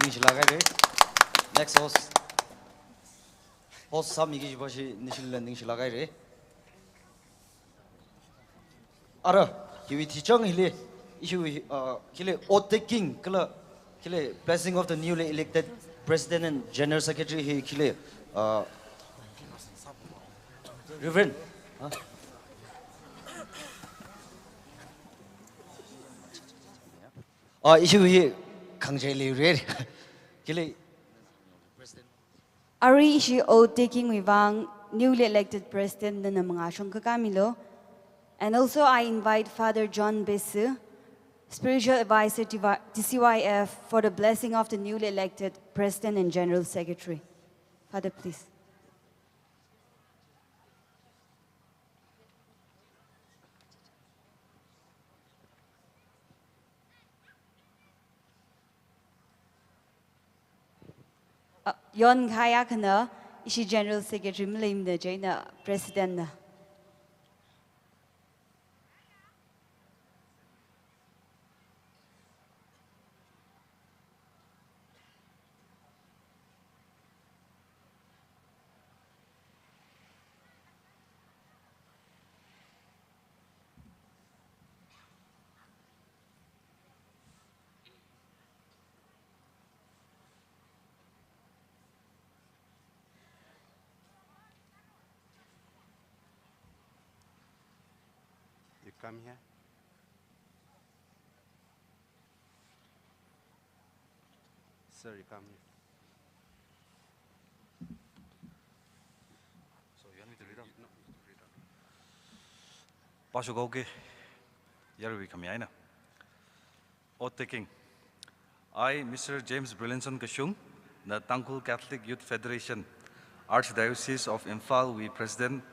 닝실라가래 next host 삼 이기 집어시 닝실라가래 알아 기위 티정일리 이슈 길에 오테킹 클라 Kile blessing of the newly elected president and general secretary he kile Reverend issue he 강제리 ready kile Ari ishi o taking wivang newly elected president na mga shongka kamilo. And also I invite Father John Besu, Spiritual Advisor to Tcyf, for the blessing of the newly elected President and General Secretary. Father, please. Yon kaya kana ishi General Secretary mlaim na jaina President na. Come here. Sir, you come here. So you want me to read out? No, read out. Pasuk okay. Yarwi kami ay na. O taking. I, Mr. James Brillinson Kashung, the Tangkul Catholic Youth Federation, Archdiocese of Imphal, we President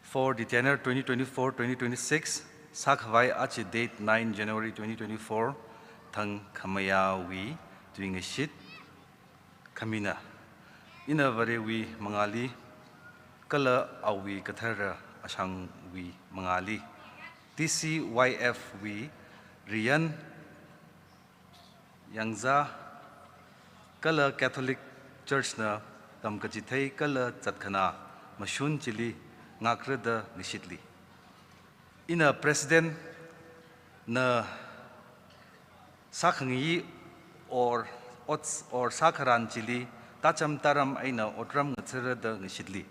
for the tenure 2024-2026, Sakhwai Achi date 9 January 2024, Thang Kamayawi doing a shit, Kamina. In a very we Mangali, Kala Awi Kathara Ashang we Mangali, Tcyf we Rian Yangza, Kala Catholic Church na Tamkajitay Kala Tatkana, Mashun Chili. Ngakreda nishitli. Ina president na sakhangi or sakharan chili tacham taram aina otram ngatsarada nishitli.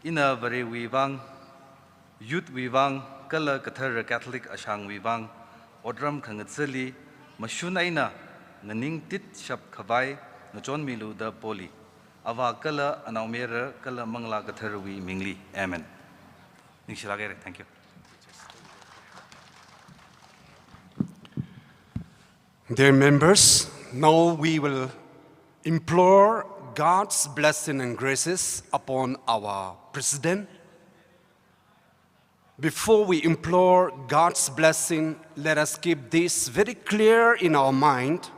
Ina very wivang youth wivang kala kathar Catholic ashang wivang otram khangatsali mashun aina nganing tit shap khabai nachon milu da poli. Ava kala anaumera kala mangla gatharwi mingli. Amen. Thank you. Dear members, now we will implore God's blessing and graces upon our president. Before we implore God's blessing, let us keep this very clear in our mind.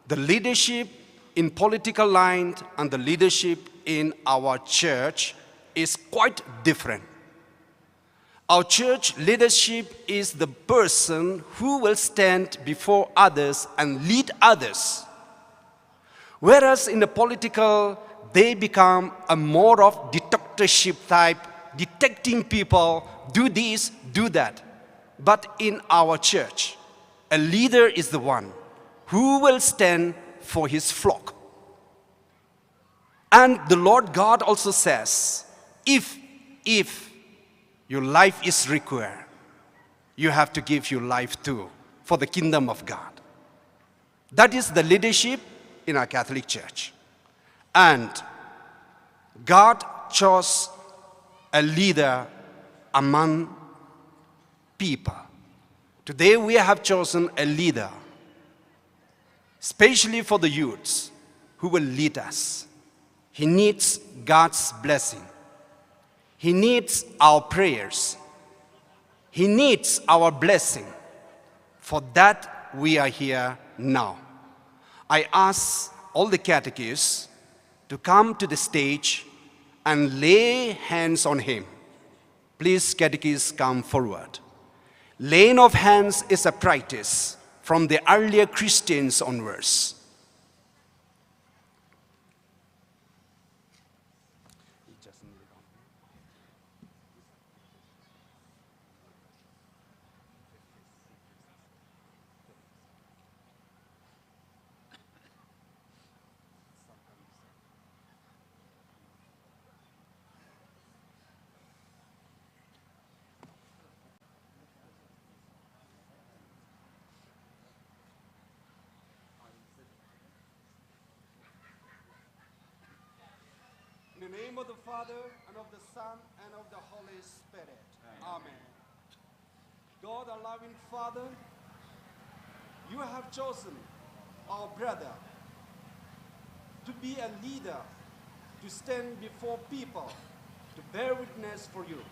The leadership in political line and the leadership in our church is quite different. Our church leadership is the person who will stand before others and lead others. Whereas in the political, they become a more of dictatorship type, detecting people, do this, do that. But in our church, a leader is the one who will stand for his flock. And the Lord God also says, if your life is required, you have to give your life too for the kingdom of God. That is the leadership in our Catholic Church. And God chose a leader among people. Today we have chosen a leader, especially for the youths who will lead us. He needs God's blessing. He needs our prayers. He needs our blessing. For that we are here now. I ask all the catechists to come to the stage and lay hands on him. Please, catechists, come forward. Laying of hands is a practice from the earlier Christians onwards. In the name of the Father, and of the Son, and of the Holy Spirit. Amen. God, our loving Father, you have chosen our brother to be a leader, to stand before people, to bear witness for you.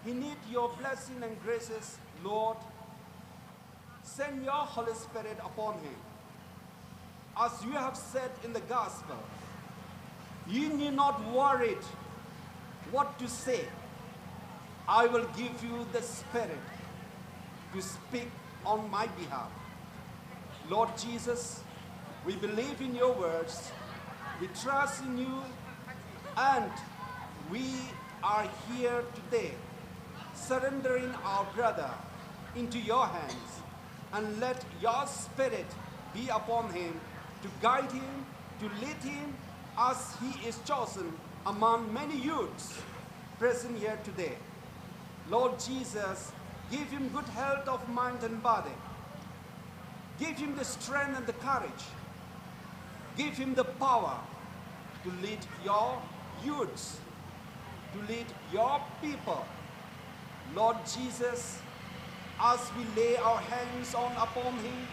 He needs your blessing and graces, Lord. Send your Holy Spirit upon him. As you have said in the Gospel, you need not worry what to say. I will give you the Spirit to speak on my behalf. Lord Jesus, we believe in your words, we trust in you, and we are here today surrendering our brother into your hands, and let your Spirit be upon him to guide him, to lead him, as he is chosen among many youths present here today. Lord Jesus, give him good health of mind and body. Give him the strength and the courage. Give him the power to lead your youths, to lead your people. Lord Jesus, as we lay our hands on upon him,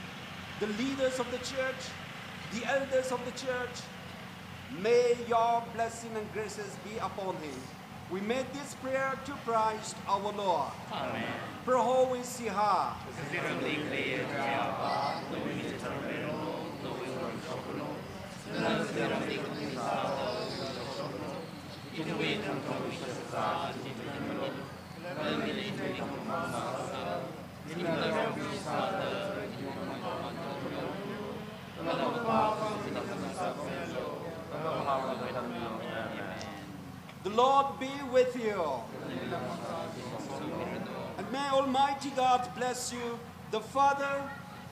the leaders of the church, the elders of the church, may your blessing and graces be upon him. We make this prayer to Christ our Lord. Amen. Prohowi siha. The Lord be with you. And may Almighty God bless you, the Father,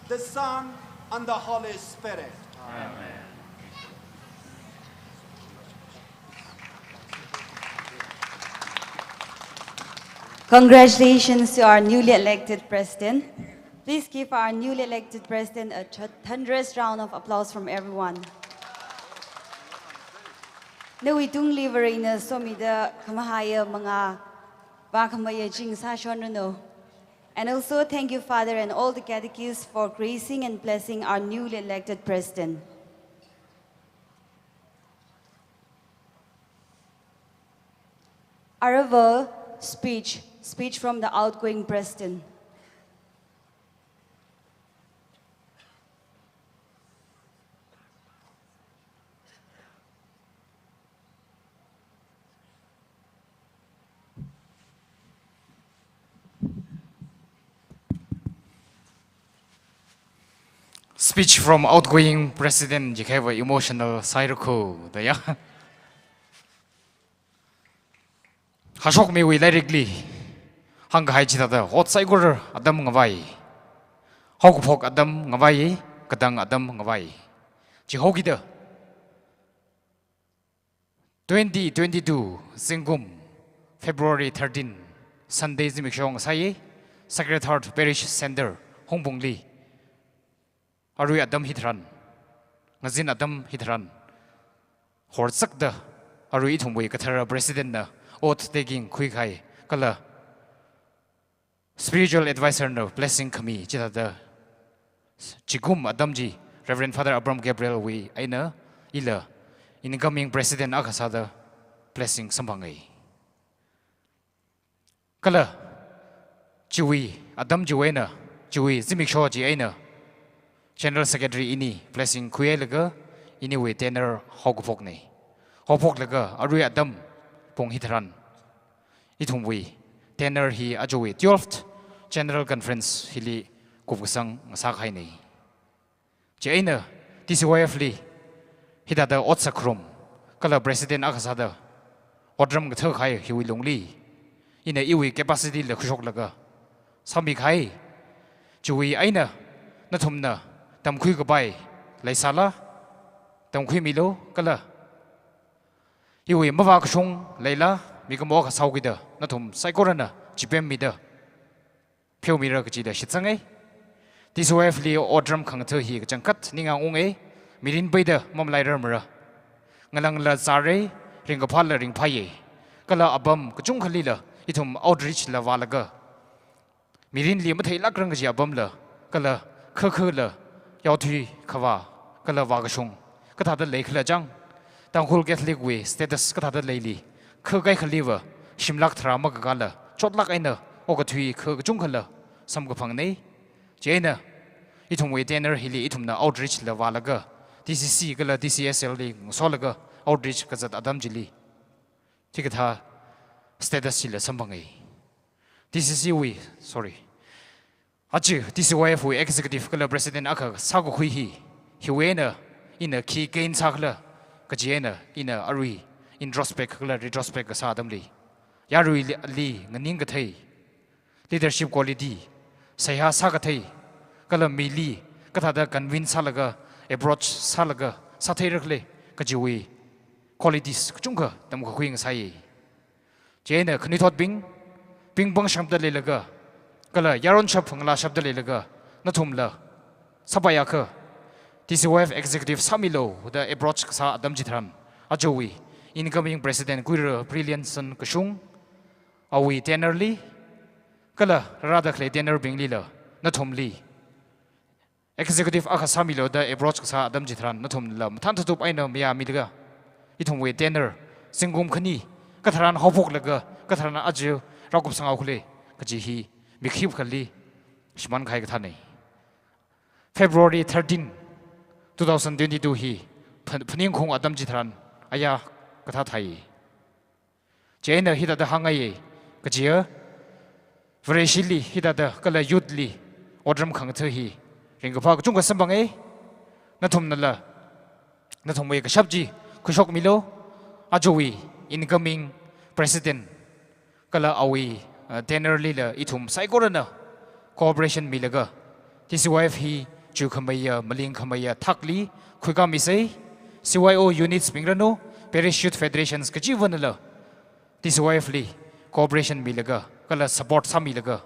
the Son, and the Holy Spirit. Amen. Congratulations to our newly elected president. Please give our newly elected president a thunderous round of applause from everyone. Nawi tung livery na somida kamahaya mga bakamaya jing sa shonano. And also thank you, Father, and all the catechists for gracing and blessing our newly elected president. Arava speech from the outgoing president. Speech from outgoing president jikhewa emotional side ko daya. Hashok me we directly hang hai chita da hot sai gor adam ngawai. Hok phok adam ngawai kadang adam ngawai. Ji hogi da 2022 Singum February 13 Sunday Zimikshong Sai Secretary Parish Center Hongbongli Arui Adam Hitran Ngazin Adam Hitran hor sak da aru I thum we kathara president na oath taking khui khai kala spiritual advisor no blessing kami chita da chigum adamji Reverend Father Abram Gabriel we aina ila incoming president akasa da blessing sambangai kala Chui Adam Juena Chui Zimik Shaw Ji Aina General Secretary ini blessing Kuya Laga ini we tenor Hogfok ne Hogfok Laga Arui Adam Pong Hitran Itum we tenor hi Ajowe 12th General Conference Hili Kubusang Sakai ne Ji Aina TCYF Li Hidada Otsakrum Kala President Akasada Odram Gthai Hiwi Longli in a iwi capacity le Kushok Laga Sami Kai Chui Aina Natumna Tam Kui Gabai Laisala Tam Kui Milo Kala Iwi Mavak Shung Laila Mikamoka Saugida Natum Saikorana Chipem Mida Pio Mira Kajida Shitsangai This wife Leo Odram Kangto Hi Jankat Ninga Unge Mirin Bida Mom Laira Mura Ngalang La Zare Ringapala Ring Paye Kala Abam Kajung Kalila Itum outreach la walaga Mirin li mathai lakrang ji abam la kala khakha la yauthui khawa kala wagashung katha da lekhla jang tang hol catholic way status katha da leili khagai khaliwa shimlak thrama ka la chotlak aina ogathui khajung khala samga phangnei jena itum we tenor hili itum na outreach la walaga TCC kala TCSL li solaga outreach kazat adam jili tikatha status sila sambangai TCC we sorry achu TCYF we executive kala president aka sago khui hi hiwena in a key gain sakla kajena in a arui introspect kala retrospect sa adamli yarui li nganing ka thai leadership quality sayha sa ka thai kala mili katha da convince salaga approach salaga sa thai rakle kajiwi qualities chungka tam ko khuing sai Jena Knithot Bing Bang Shabda Lilaga Kala Yaron Shapungla Shabda Lilaga Natumla Sabayaka TCYF Executive Samilo the approach Sa Damjitran Ajowi incoming President Guira Brilliantson Kashung Awi Tenerli Kala Radakle Tener Bing Lila Natumli Executive Akasamilo the approach Sa Damjitran Natumla Tantatup Aina Mia Midga Itumwe Tener Singum Kani Katharan Hopok Laga, Katharan Ajo, Rakup Sangaukle, Kajihi, Mikhib Kali, Shman Kai Kathane. February 13, 2022, he, Paning Kong Adam Jitran, Aya Kathatai. Jana Hida the Hangaye, Kajia, Vereshili Hida the Kala Yudli, Odram Kangtahi, Ringapak Junga Sambange, Natum Nala, Natum Wake Shabji, Kushok Milo, Ajowi. Incoming president kala awi tenor lila itum saikorana cooperation milaga TCYF hi chu khamaya maling khamaya thakli khuga misai CYO units pingrano parachute federations kajivanala TCYF li cooperation milaga kala support samilaga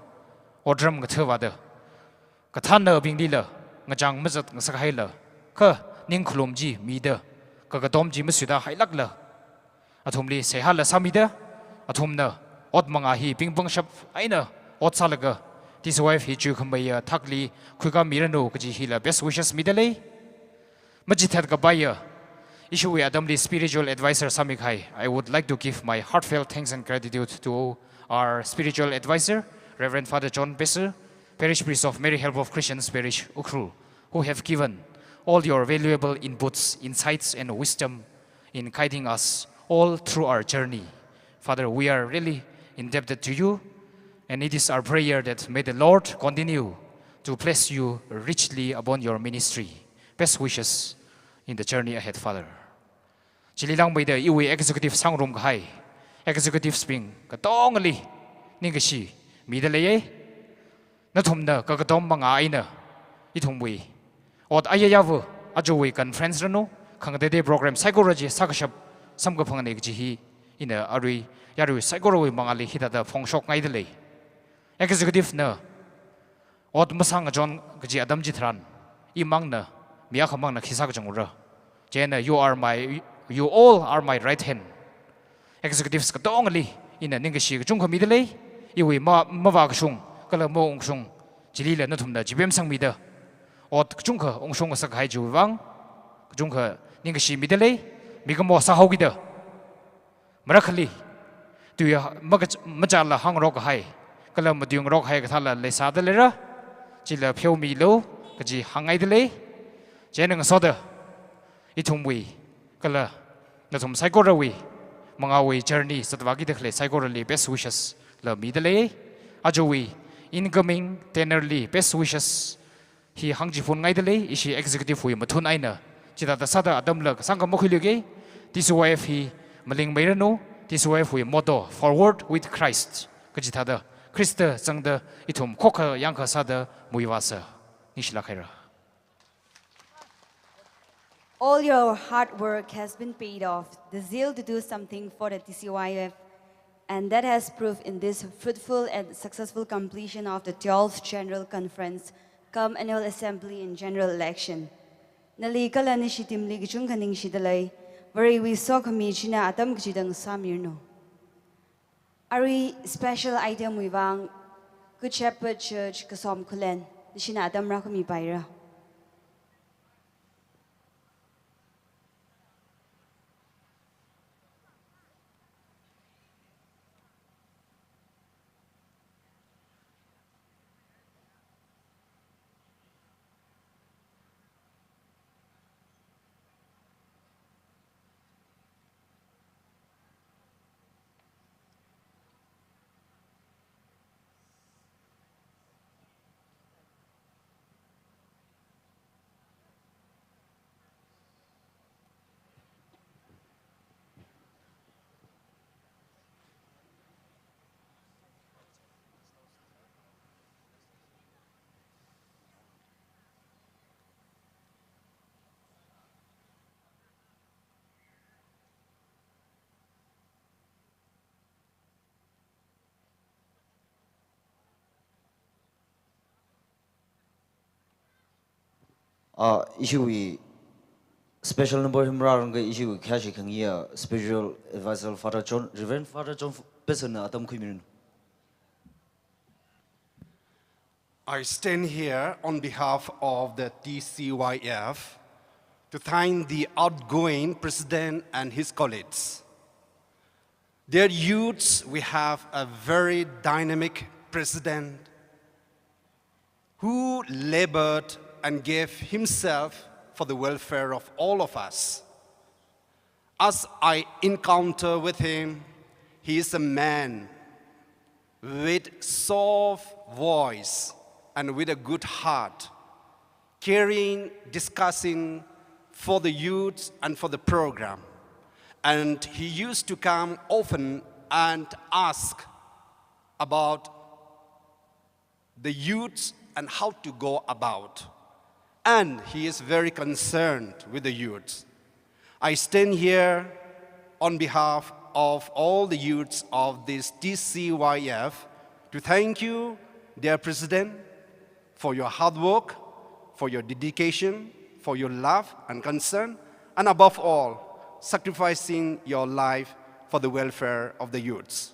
odram gathawada kathana binglila ngajang mazat ngasakhaila kha ningkhulomji mida kagadomji masuda hailakla Atumli sehala samida atumna ot mangahi pingbang shap aina ot salaga this wife hi chu khambaya thakli khuga mirano kaji hila best wishes midale majithat gabaya issue we adamli spiritual advisor samikhai I would like to give my heartfelt thanks and gratitude to our spiritual advisor Reverend Father John Besser parish priest of Mary Help of Christians parish Ukru who have given all your valuable inputs insights and wisdom in guiding us all through our journey. Father, we are really indebted to you, and it is our prayer that may the Lord continue to bless you richly upon your ministry. Best wishes in the journey ahead, Father. Chililang may the iwi executive sangrum kai, executive spring, katongali, ningashi, midalaye, natumna, kakatom mga aina, itumwi, od ayayavu, ajowi conference rano, kangdede program psychology, sakashap, Samga Pangane Jihi in a Ari Yaru Sagoro Mangali hit the Fong Shok Naidale. Executive na Od Masanga John Gaji Adam Jitran, Imangna, Miakamangna Kisakajangura. Jena, you are my you all are my right hand executives ka tong ali ina ning shi chung khami de le iwi ma wa ka shung kala mo ong shung jili la na thum da jibem sang mi da ot chung kha ong shung sa khai ju wang chung kha ning shi mi de le mi ka mo sa ho gi da mara khali tu ya ma cha la hang ro ka hai kala ma dyung ro hai ka thala le sa de le ra chỉ là phiêu mì lâu cái gì hàng ngày thế lấy chế năng sao đó ít thùng mì cái là nó thùng sai cô rồi mang ao journey sát vagi được lấy sai cô rồi best wishes là mì thế lấy à chú incoming tenderly best wishes hi hàng chỉ phun ngay thế lấy ý executive hui mà thun ai nè chỉ là sát đó adam là sang cái mốc huy lưỡi Tcyf hi mà linh mấy nó Tcyf hui motto forward with Christ cái gì đó Christ sang đó ít thùng khóc yang khờ sát đó mùi vasa nishla khaira. All your hard work has been paid off, the zeal to do something for the Tcyf, and that has proved in this fruitful and successful completion of the 12th General Conference, come Annual Assembly and General Election. Nali kala ni shitim li gichung kaning shidalay, very we saw kami china atam gchidang samirno. Ari special item wivang Good Shepherd Church kasom kulen, ni shina atam ra kami bayra. Issue special number himra issue kashi kangia spiritual advisor Father John Reverend Father John person atam kuimin. I stand here on behalf of the Tcyf to thank the outgoing president and his colleagues. Dear youths, we have a very dynamic president who labored and gave himself for the welfare of all of us. As I encounter with him, he is a man with soft voice and with a good heart, caring, discussing for the youth and for the program. And he used to come often and ask about the youth and how to go about. And he is very concerned with the youth. I stand here on behalf of all the youths of this Tcyf to thank you, dear President, for your hard work, for your dedication, for your love and concern, and above all, sacrificing your life for the welfare of the youths.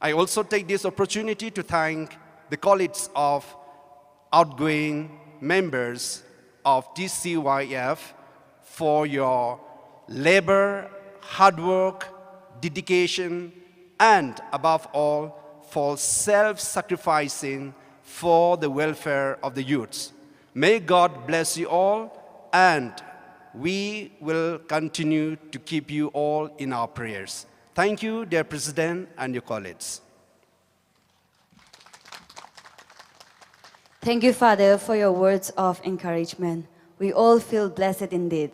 I also take this opportunity to thank the colleagues of outgoing members of Tcyf for your labor, hard work, dedication, and above all, for self-sacrificing for the welfare of the youths. May God bless you all, and we will continue to keep you all in our prayers. Thank you, dear President and your colleagues. Thank you, Father, for your words of encouragement. We all feel blessed indeed.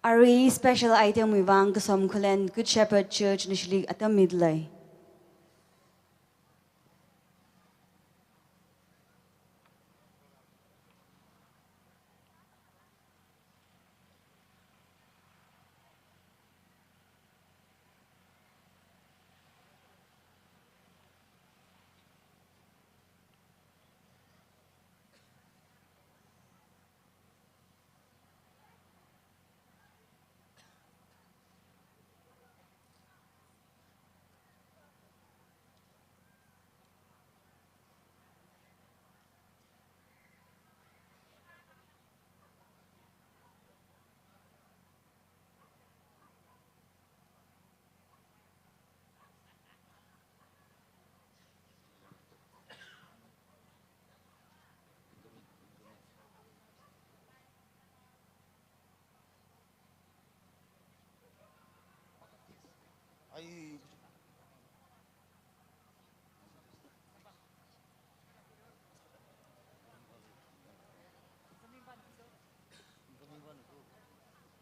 Ari special item wivang kasom kulen Good Shepherd Church nishlig atam midlay.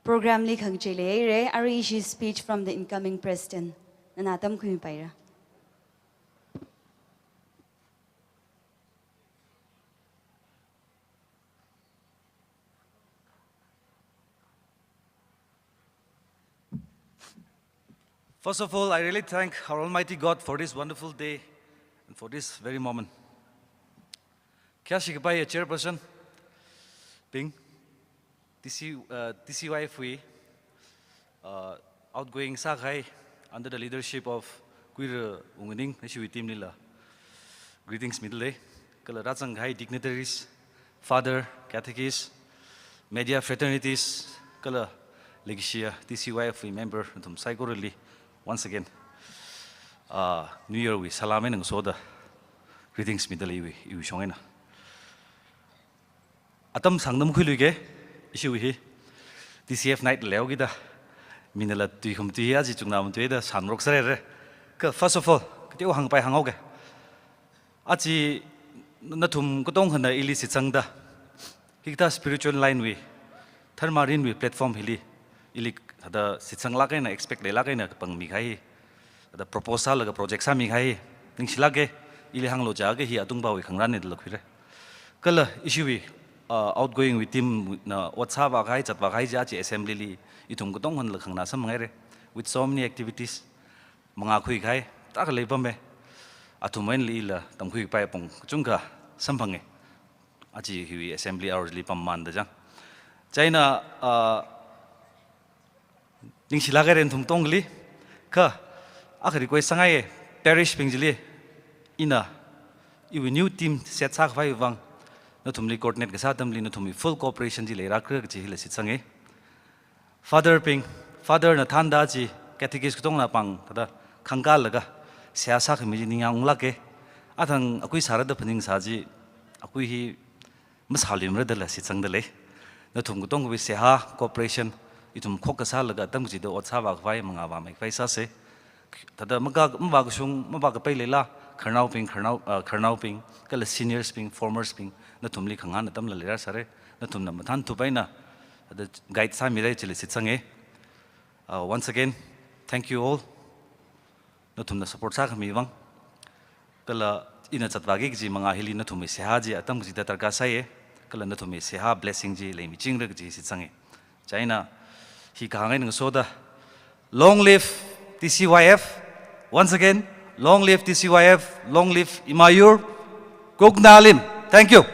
program li khang chele re ari ishi speech from the incoming president nanatam khumi paira. First of all, I really thank our Almighty God for this wonderful day and for this very moment. Kya shikbai chairperson, Ping, Tcyf, outgoing Sakai under the leadership of Queer Ungening, Nashiwi team nila. Greetings, middle day. Kala Ratsangkai dignitaries, father, catechists, media fraternities, Kala Legishia, Tcyf member, Tum Saigorili. Once again, New Year we salamin and soda. Greetings, middle we shongena. Atam sangdam kuluge, issue he. DCF night leogida. Minala tuikum tuya jitunam tueda sanrok sere. First of all, ktiu hang pai hangoge. Achi natum kotong hana illicit sangda. Hikta spiritual line we. Thermarin we platform hili. Ilik ada sitsang lakai na expect le lakai na pang mikai ada proposal laga project sa mikai ning silage ili hang lo jage hi atung bawi khangran ne lakhire kala issue wi outgoing with team na whatsapp ba khai chat ba khai ja chi assembly li itum gotong han lakhang na sam ngare with so many activities manga khui khai ta ka le pambe atumain li la tam khui pai pong chungka samphange achi hi assembly hours li pam man da jang China ning silaga ren thum tongli ka akhri koi sangai parish pingjili ina iwi new team set sak vai wang na thumli coordinate ga satam li na thumi full cooperation ji le rakra ji hila sit sangai father ping father na thanda ji catechist tong na pang tada khangka laga sia sak mi ji ninga ungla ke athang akui sarada phaning sa ji akui hi masalim ra dala sit sang dale na thum tong bi seha cooperation itum khokasa laga tamji do otsawa vai manga ba mai faisa se tada maga mba sung mba ka pailela kharnau ping kala seniors ping formers ping na tumli khanga na tam la lera sare na tum na mathan tu baina the guide sa mirai chile sitsange once again thank you all na tum na support sa khami wang kala ina chatwagi ji manga hili na thumi seha ji atam ji da tarka sai kala na thumi seha blessing ji le mi ching rek ji sitsange China he kangen soda long live Tcyf once again long live Tcyf long live Imayur Gognalim thank you.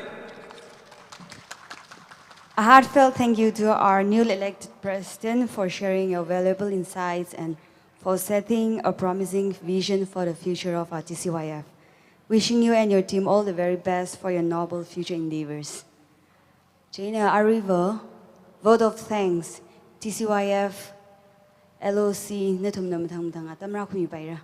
A heartfelt thank you to our newly elected president for sharing your valuable insights and for setting a promising vision for the future of our Tcyf. Wishing you and your team all the very best for your noble future endeavors. Jaina Arriva, vote of thanks. Tcyf LOC na thum nam thang thang atam ra khumi paira.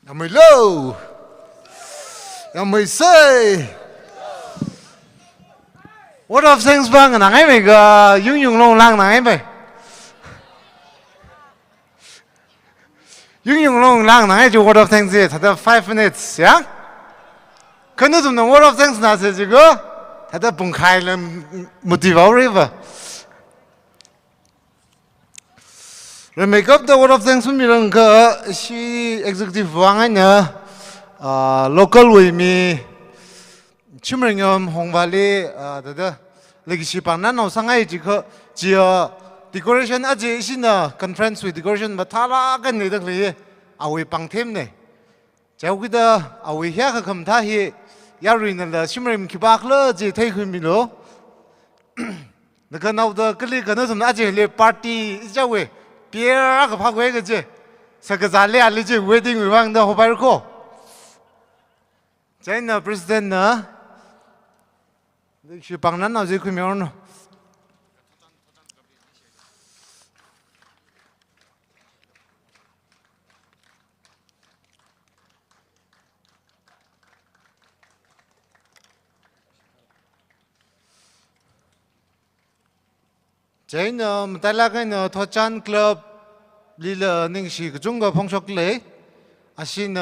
Yamui low, yamui say. What of things bang and I make yung long lang na em yung long lang na ju what of things it had 5 minutes yeah. Can you do the what of things na says you go? Had a pung highland motiva river. Rồi make up the word of thanks for me lang ka si executive wang na local way mi chimringam Hong Valley da lagi si pang nan sangai ji ko ji decoration aje isina conference with decoration mathala kan ni dak le awi pang them ne chau ki da awi hya ka kham tha hi ya rin la chimrim ki bak le ji thai khun mi lo da ka nau da kli ka na sum aje le party ja we Pierre ka phak we ga je sa ka za le ali je wedding wi wang da ho pai ko China president na si pang nan na je khu mi on Jane Matalagan Tochan Club Lila Ningshi Junga Pongshok Le Ashin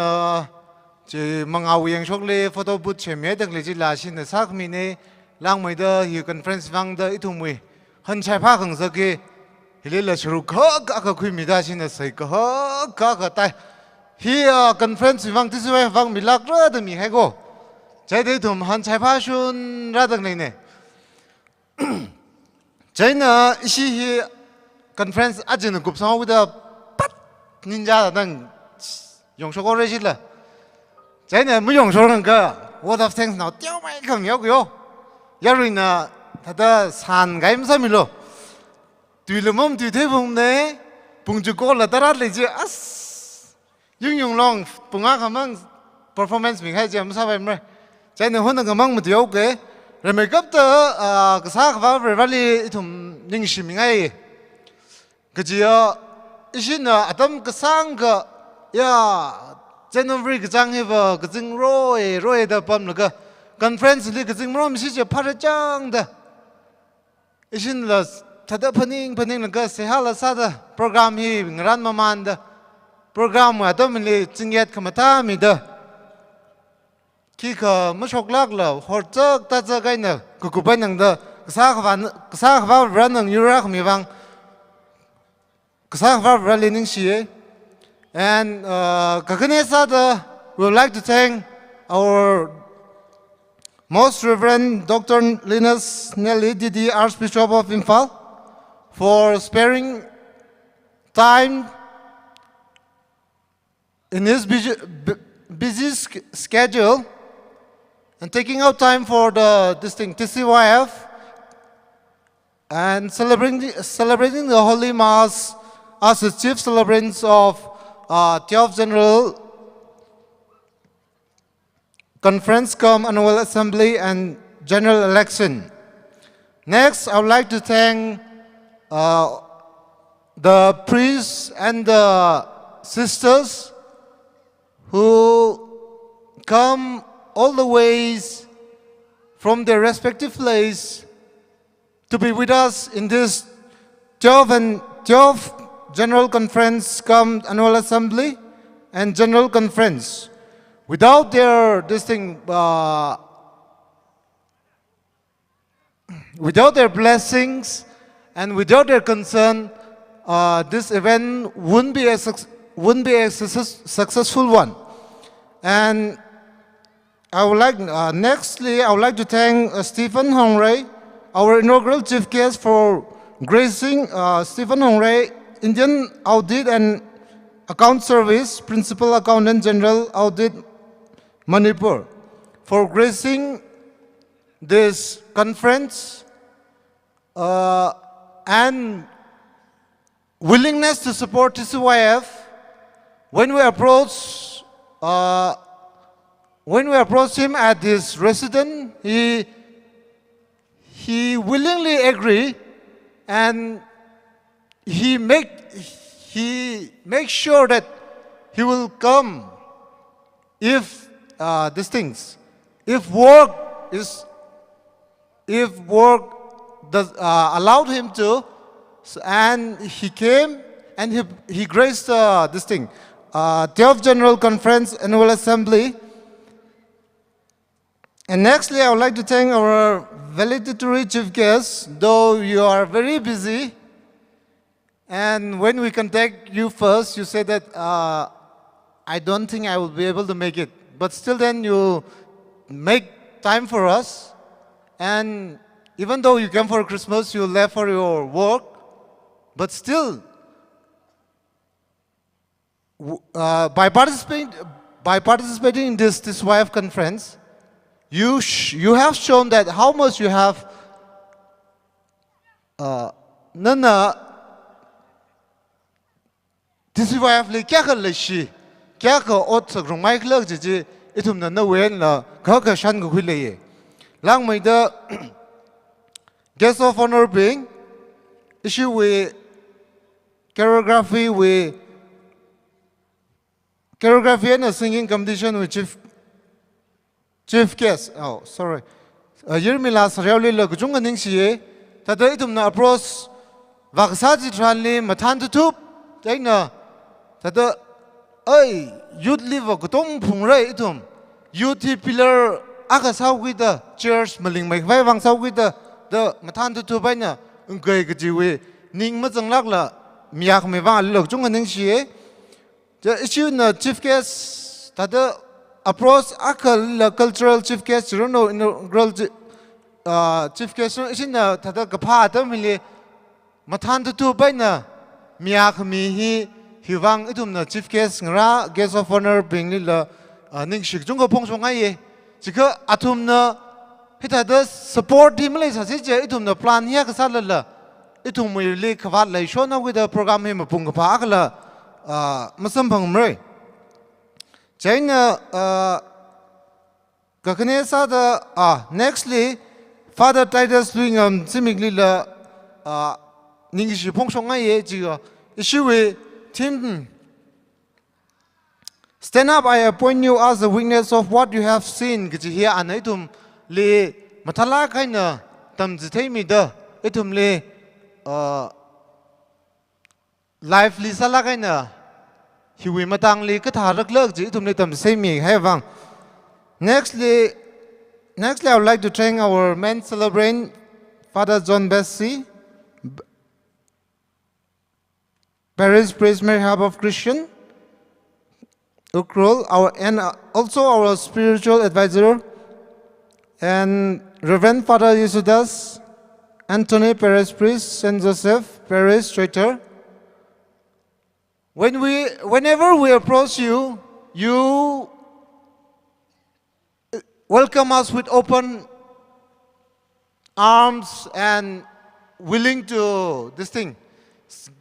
Mangawi Shok Le photo booth Chemia the Legila Shin the Sakmine Langmaida you conference Vang the Itumwi Han Chaipa Zaki Hilila Shuruk Akakumida Shin the Saiko Kakatai here conference Vang this way Vang Milakra the Mihego Jaditum Han Chaipa Shun Radagline China she conference Ajin Group with a ninja than Yongshoko Regilla. China Muyong what of things now? Tell my come yo. Yarina Tata San Gaim Samilo. Do the mum to table ne? Punjuko Latara Legia us. Yung long Pungak among performance behind James Savamre. China Honda among with the okay. Remake up the Kasaka Valley to Ningshimingai. Kajia Ishina Atom Kasanga Ya January Kazang have a Kazing Roy the Pumnaga Conference Kazing Rom is a Parajang the Ishin the Tadapaning Paninaga Sehala Sada program he Ranmaman the program where dominantly Zingyat Kamatami the Kika Mushoklagla, Hortuk, that's a kind of Kukupanang the Kasakva Ranang Urak Mivang Kasakva Rallining Shie and Kakanesa. We would like to thank our Most Reverend Dr. Linus Nelly, the Archbishop of Imphal, for sparing time in his busy schedule and taking out time for this thing, Tcyf, and celebrating the Holy Mass as the chief celebrants of Tcyf General Conference, Annual Assembly, and General Election. Next, I would like to thank the priests and the sisters who come all the ways from their respective place to be with us in this Tcyf General Conference, Annual Assembly, and General Conference. Without their without their blessings and without their concern, this event wouldn't be a successful one. And I would like, nextly, I would like to thank Stephen Hongray, our inaugural chief guest, for gracing Stephen Hongray, Indian Audit and Account Service, Principal Accountant General Audit, Manipur, for gracing this conference and willingness to support Tcyf. When we approached him at his residence, he willingly agreed, and he make sure that he will come if work does allowed him to, and he came and he graced Tcyf General Conference Annual Assembly. And nextly, I would like to thank our valedictory chief guests, though you are very busy. And when we contact you first, you said that I don't think I will be able to make it. But still then you make time for us. And even though you came for Christmas, you left for your work. But still, by participating in this Tcyf conference, you have shown that how much you have Tcyf le kya kar le shi kya ka ot sak rong mai klak ji itum na wen la ka shan ko khile ye lang mai the guest of honor being issue with choreography and a singing competition with chief guest. Oh, sorry. Yermila Saryauli la kujunga ning siye tada itum na approach วักษาจิตรันลีมาทันทุบใจนะแต่เดเอ้ยยุดลีวก็ต้องพุ่งเรยทุ่มยุดที่พิลร์อากาศวิดาเชิร์ชมาลิงไม่ไว้วังสาวิดาเดมาทันทุบไปเนี่ยอุ้งเกยก็จีวีนิ่งมาจังลักละมีอยากไม่วังหลอกจงกันนึงเสียจะอิชูน่ะ chief guest แต่เดapproach อักละ cultural chief guest รู้โน่ inaugural chief guest อิชูน่ะแต่เดกับพาเติมมิลีมาทันทุบไปเนี่ยมีอยากมีฮิวังไอ้ทุ่มน่ะ chief guest งระ guest of honor เป็นนี่ละนึงสิจงก็พงชงไงยี่จิก็อาทุ่มน่ะให้แต่เด support ที่ไม่เลยสักเจไอ้ทุ่มน่ะ plan เฮียก็สั่นละไอ้ทุ่มมือเล็กขวัญเลยชวนเอาไว้เด program ให้มาปุ่งกับพากละมาสัมพังมเลยใจน่ะก็คืนนี้สัตว์nextly Father Titus ลุยงามซิมิกลีละนิ่งสิพงชงไงยี่จิก็อิชูเวทีมStand up, I appoint you as the witness of what you have seen. ก็จะเฮียอันไอ้ทุ่มเลมาทลายกันนะตำจิตให้มีเด้อไอ้ทุ่มเลไลฟ์ลิซ่าละกันนะฮิวิมาตังเลก็ถ่ายเลิกจีไอ้ทุ่มเลตำจิตให้มีให้ฟัง Nextly, I would like to thank our main celebrant, Father John Bessie, Paris Praise Mary Hub of Christian. Ukrol, and also our spiritual advisor, and Reverend Father Yesudas, Anthony Perez Priest, Saint Joseph Perez Choithar. Whenever we approach you, you welcome us with open arms and willing to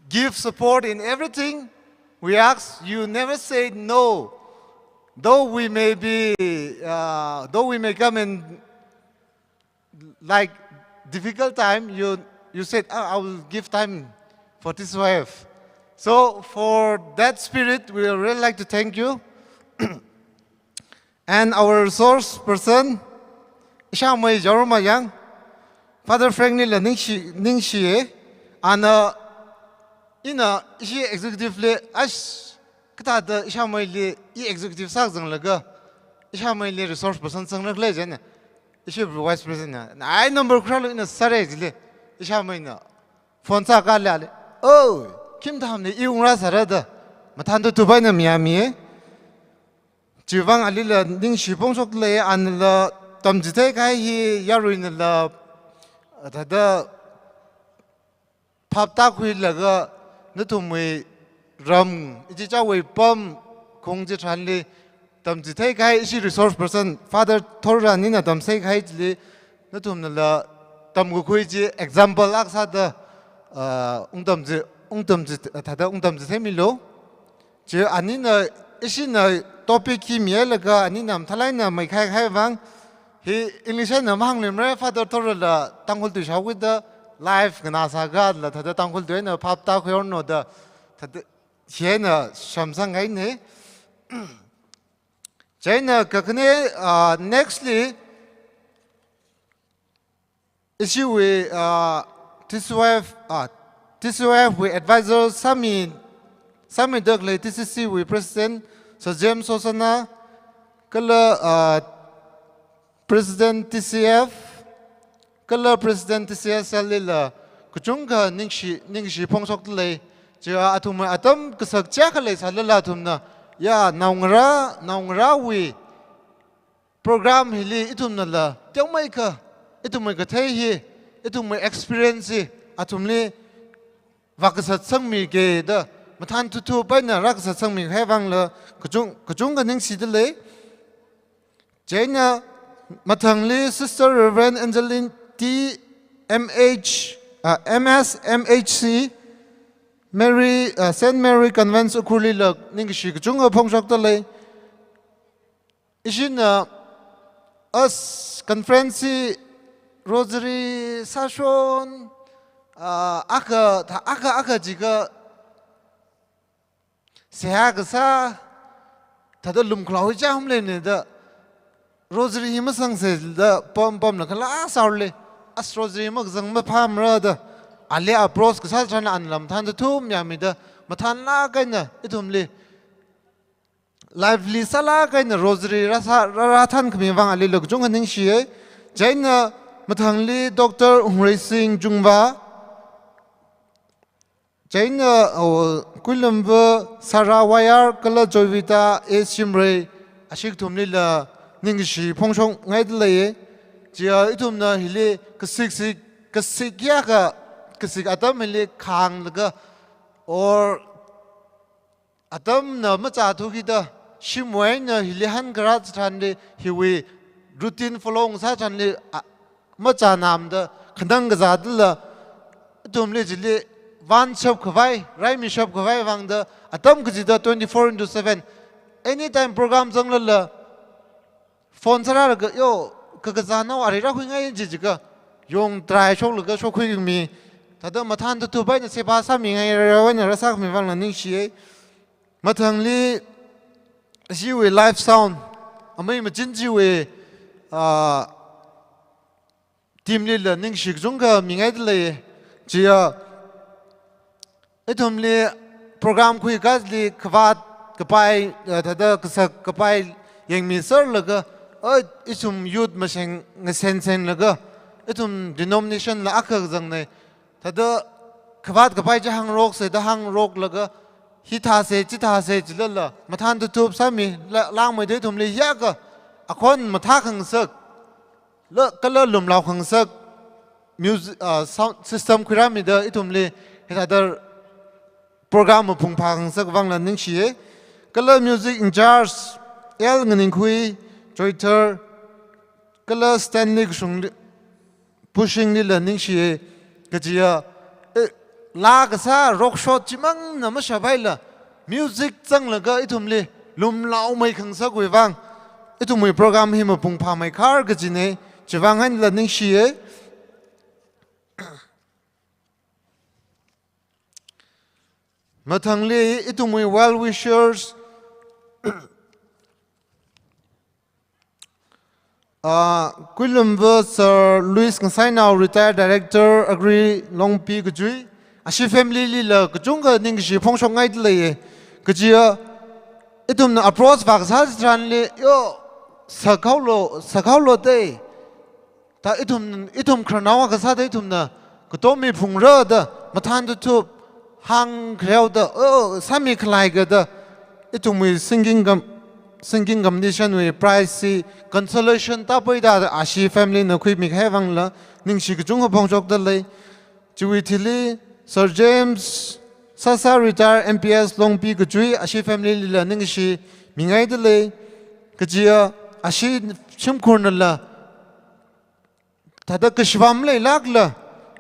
give support in everything. We ask you never say no, though we may come in like difficult time. You said, I will give time for this wife. So for that spirit, we would really like to thank you. And our resource person, Shamay Joromayang, Father Frank Nila Ningshi, and she executively as kata da isha mai le executive sak jang laga isha mai le resource person sang nak le jan isha vice president na I number kral in sare jile isha mai na phone sa ka le oh kim tham ne iung ra sara da mathan to tubai na miami jiwang ali la ning shi pong sok le an la tam ji te kai hi yaruin la da phap ta khui lagaนึกถึงมือรำอีเจ้าเวป้อมคงจะทันเลยตำจิตให้ใครชี resource person father ทอรานี่นะตำใช้ใครเลยนึกถึงนั่นละตำกูคุยจี example อักษรเดตำจิถ้าเดตำจิให้มีโลจีอันนี้นะอีสิ่งนะ topic ที่มีแล้วก็อันนี้นะทลายนะไม่ใครฟังฮีอังกฤษนะมั่งเลยมั้ย father ทอราละตั้งคนตัวชาววิดlife 跟那啥个了，他的当官队呢，怕打开那的，他的钱呢，上上来呢，这呢，个呢，nextly，issue we Tcyf we advisor sami dog le TCC we president so James Osana, kala president Tcyf. Kalau Presiden Tcyf lila, kucungga ningshi pongsok le, jika atum kesakcia kale salala atumna, ya naungra we program hili itumna la, tiang mereka tehi, itu mer experience atumle, wakasat sangmi ke da, matan tutu bayna rakasat sangmi hewang la, kucungga ningshi le, jena matangli Sister Reverend Angeline MSMHC Mary Saint Mary Convent Ukuli Lok Ningshi Kchunga Pongsok Tale Ishin us conference Rosary Sashon aka jiga seha sa tada lumklawi jam le ne da Rosary himasang se da pom na kala asarle as Rosary mag zang ma pham ra da alle approach ka sa than an lam than thu mya mi da ma than la kai na itum li lively sala kai na rosary ra than khmi wang ali lok jong haning shi e jain na ma thang li Dr. Umrei Singh Jungwa jain na kulam va sarawayar kala joivita e simrei ashik thum li la ning shi phongchong ngai de le chia itum na hile kasik ya ka kasik atam hile khang laga or atam na ma cha thu ki da shimwai na hile han gara chan le hiwi routine follow sa chan le ma cha nam da khandang ga za de la itum le jile one shop khwai rai mi shop khwai wang da atam ki da 24/7 anytime program jang la phone sara ga yo kagazano arira hui ngai ji ga yong trai chok lu ga chok hui mi tada mathan tu bai na se ba sa mi ngai ra na ra sak mi wang la ning shi mathang li ji we live sound amai ma jin ji we team li la ning shi jung ga mi ngai de le ji ya etum li program khui ga li khwat ka pai tada ka pai yeng mi sar la ga itum youth maseng ngesen laga itum denomination la akha jang nei tada khwat ka pai hang rok se da hang rok laga hi tha se chi tha se jilala mathan tu tup sami lang mai de tum le ya ga akhon matha khang sak la kala lum law khang sak music sound system khirami da itum le tada program phung pha khang sak wang la ning shi kala music in charge el ngning khui Choithar kala Stanley pushing ni learning shi kajia la ka sa rock shot chimang na ma shabai la music chang la ga itum le lum lau mai khang sa goi wang itum mai program hi ma pung pha mai khar ga jine chiwang han learning shi e mathang le itum mai well wishers Kuilumva Sir Louis Ngasai now retired director agree long pi gujui ashi family li la kujunga ning shi phongshong ngai de le kujia itum na approach va sa tran le yo sakhau lo te ta itum khanawa ka sa de itum na kutomi phung ra da mathan tu hang kreu da sami khlai ga da itum singing competition with prize consolation ta poi da ashi family na khui mi khai wang la ning shi chung hong jok da le chui thili Sir James sasa retire MPS long pi ku chui ashi family la ning shi mi ngai da le kajia ashi chim khurna la tada kashwam le lak la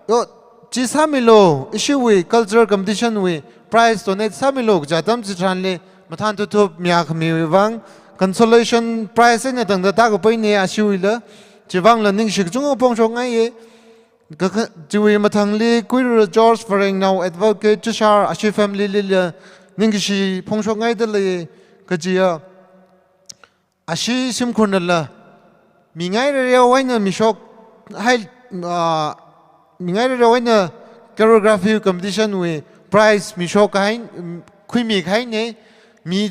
yo chi samilo issue we cultural competition we prize donate samilo jatam chi tran le mathan tu thup mya khmi wang consolation prize ne dang da ta ko pai ne ashui la chi wang la ning shik chung pong chong ngai ye ka chi we mathang li kuir George Fareng now advocate Tushar ashi family li la ning shi pong chong ngai da le ka ji ya ashi sim khun la mi ngai re wai na mi shok hai mi ngai re wai na choreography competition we prize mi shok hai khui mi khai ne mi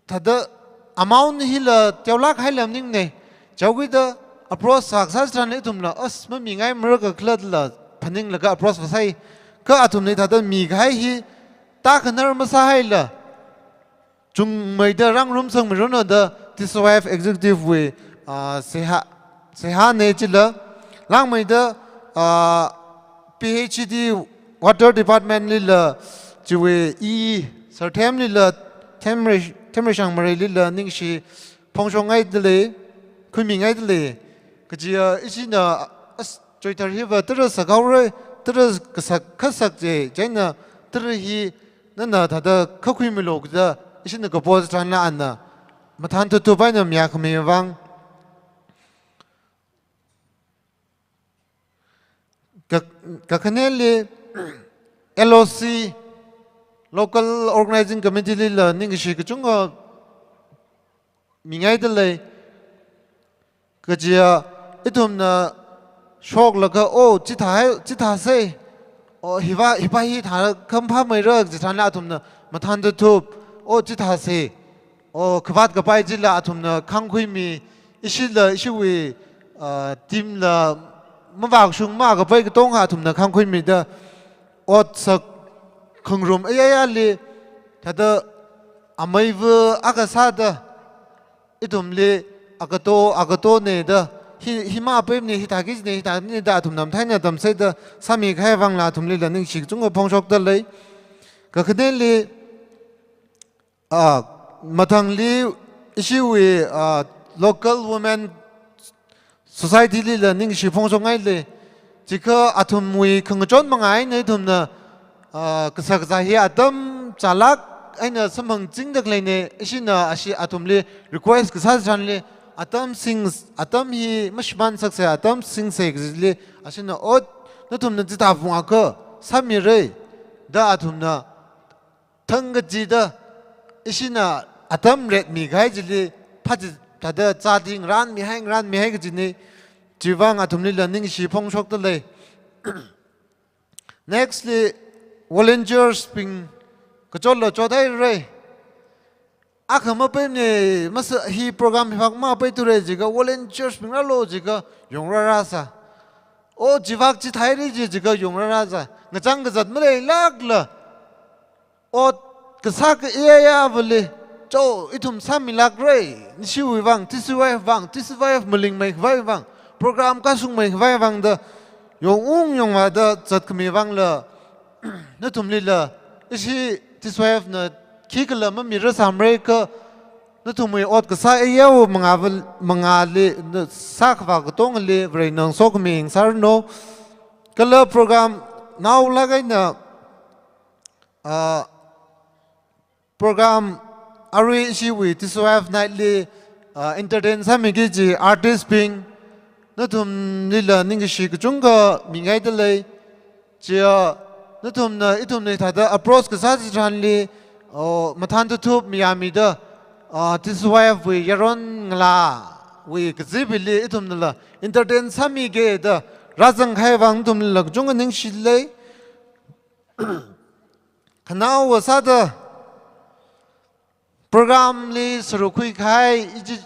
tada amount hi la tiawlak hai lam ning ne chawgi da approach success tran le tum la as ma mi ngai mer ka khlad la phaning la ka approach sai ka atum ne tada mi gai hi ta khanar ma sa hai la chung mai da rang rum sang mi ron da Tcyf executive we seha ne chila lang mai da PhD water department li la chiwe Sir Them li la Temre shang mare li la ning shi phongshong ngai de le khumi ngai de le kajia ichi na as Choithar hi va tra sakau re tra khasak je jaina tra hi na tha da khakhui mi lo da ichi na ko pose tran la an na mathan tu bai na mya khmi wang ka khanel LOC local organizing committee li la ning shi ka chung mi ngai de le ka jia itum na shok la ka o chi tha se hiba hi thar khampa mai rak jitan la atum na mathan de thup chi tha se khwat ka pai ji la atum na khangkhui mi ishi tim la mawak sung ma ka pai ka tong ha atum na khangkhui mi da sak khungrum aya le thada amaiwa agasa da itum le agato ne da hima pem ne hitagis ne hitagni da thum nam thaina dam se da sami khai wang la thum le la ning sik chung phong sok da lei ka khne le mathang li issue local women society li la ning shi phong sok ngai le chika athum mui khang chon mangai ne thum na ka sak za hi adam chalak aina samhang ching dak le ne isina ashi athum le request ka sa jan le atam sings atam hi mashman sakse atam sing se exile asina ot natum na jita funga ka samire da atum na thang ji da isina atam red mi gai jili phaji tada chading ran mi hang jini jiwang atum ni learning shi phong shok da le nextly volunteers ping ka chol chodai re akhama pe ne mas hi program hak ma pe tu re jiga volunteers ping lo jiga yongra ra sa o jiwak ji thai ri jiga yongra ra sa ngachang ga zat mle lak la o ka sa ka ya vle cho itum sam milak re ni shi wi wang tisi wai mling mai vai wang program ka sung mai vai wang da yong wa da zat kmi wang la na tum li la ishi tisi wai na kikala ma mi ra samre ka na tumui ot ka sa yaw mga le sa ka ka tong le vre nang sok mi sar no kala program now lagay na program ari shi wi tiswaf nightly entertain sa mi gi ji artist ping na tum ni la ning shi ka chung ka mi ngai de le chia na tum na itum ne tha da approach ka sa ji ran le mathan tu thup miyami da tiswaf wi yaron ngla wi kzibili itum la entertain sa mi ge da razang khai wang tum la chung ning shi le khana wa sa da program li suru khui khai iji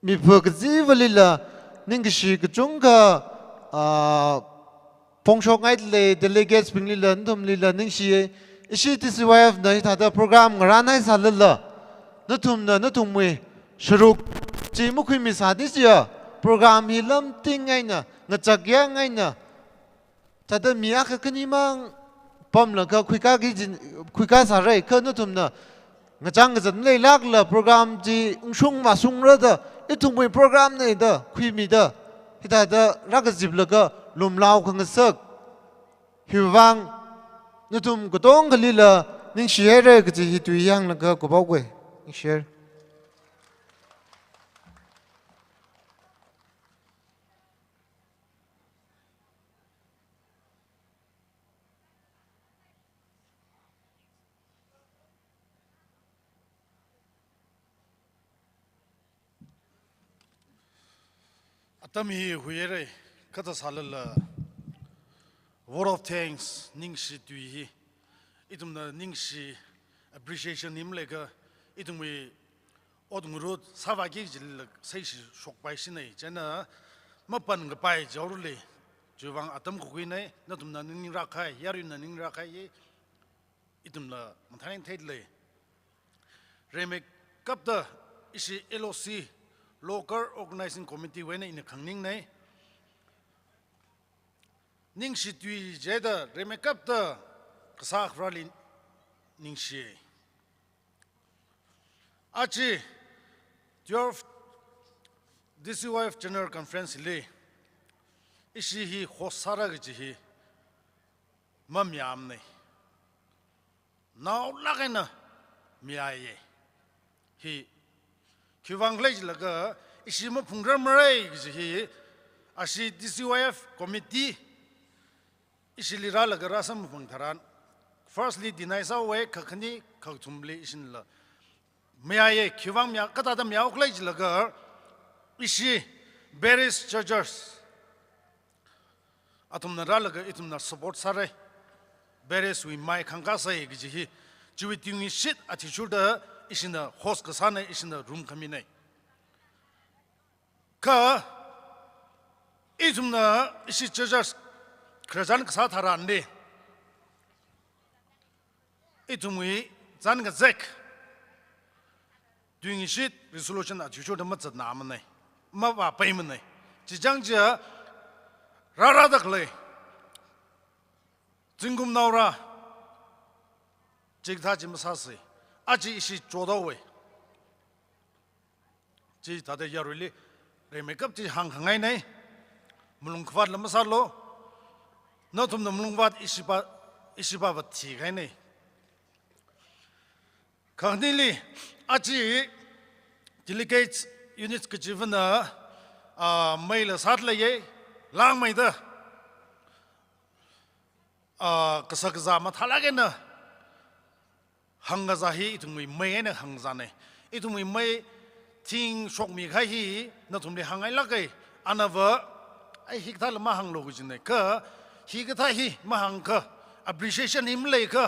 mi phok zivali la ning shi ka chung ka pongshok ngai le delegates ping li la tum li la ning shi ishi tiswaf na ita da program ngranai sa la na tum mui suru chi mu khui mi sa di sia program hi lam ting ngai na ngachak ya ngai na ta da mi a ka kani mang pom la ka khui ka sa rai ka na tum na ngachang zan le lak la program ji ungsung ma sung ra da itum mui program nei da khui mi da ita da ra ka jib la ka lum lao ka ngasak hiwang nutum gotong galila ning share ka ji tu yang na ka ko ba gwe ning share Atami huyere kata salala word of thanks ningshi tuihi itum na ningshi appreciation nimlega itum we odungro savagi jil saishi shokpai sinai jana mapan ga pai jawrule juwang atam khoi nai natum na ning rakhai yarin na ning rakhai itum la mathain thaidle remek kapta isi LOC Local Organizing Committee when in a Kangning Nay Ning Shi Tui Jeda Remekap the Kasak Rally Ning Shi Achi 12 DCYF General Conference Lee Ishi hi Hosara Gihi Mam Yamne Now Lagana Miaye He Kiwang Lage Laga, Ishima Pungram Ray, Ashi DCYF committee, Ishilira Lagarasam Puntaran. Firstly, denies our way, Kakani, Kautumli Ishinla. May I, Kiwang Yakata Miao Lage Lagar, Ishi, Beris Judges. atum na ralaga itum na support sare beres we mai khangka sai gi ji jiwi tingi shit attitude isina host ka sana isina room kamine ka itum na isi churches krajan ka sa tharande itum we zan ga zek doing shit resolution attitude ma zat na mane ma ba pai mane ji jang ja ra da kle jingum naura jig tha jim sa se aji isi chodo we ji ta de yaruli re makeup ti hang hangai nei mulung khwat lam sa lo no tum na mulung wat isi ba ba thi gai nei khanili aji delegates units ke jivana mail sat le ye lang mai da kasak za ma thala ge na hanga za hi itungui mai na hang za ne itungui mai ting shok mi khai hi na thum le hangai la ge anava ai hi thal ma hang lo gi ne ka hi ga tha hi ma hang ka appreciation him le ka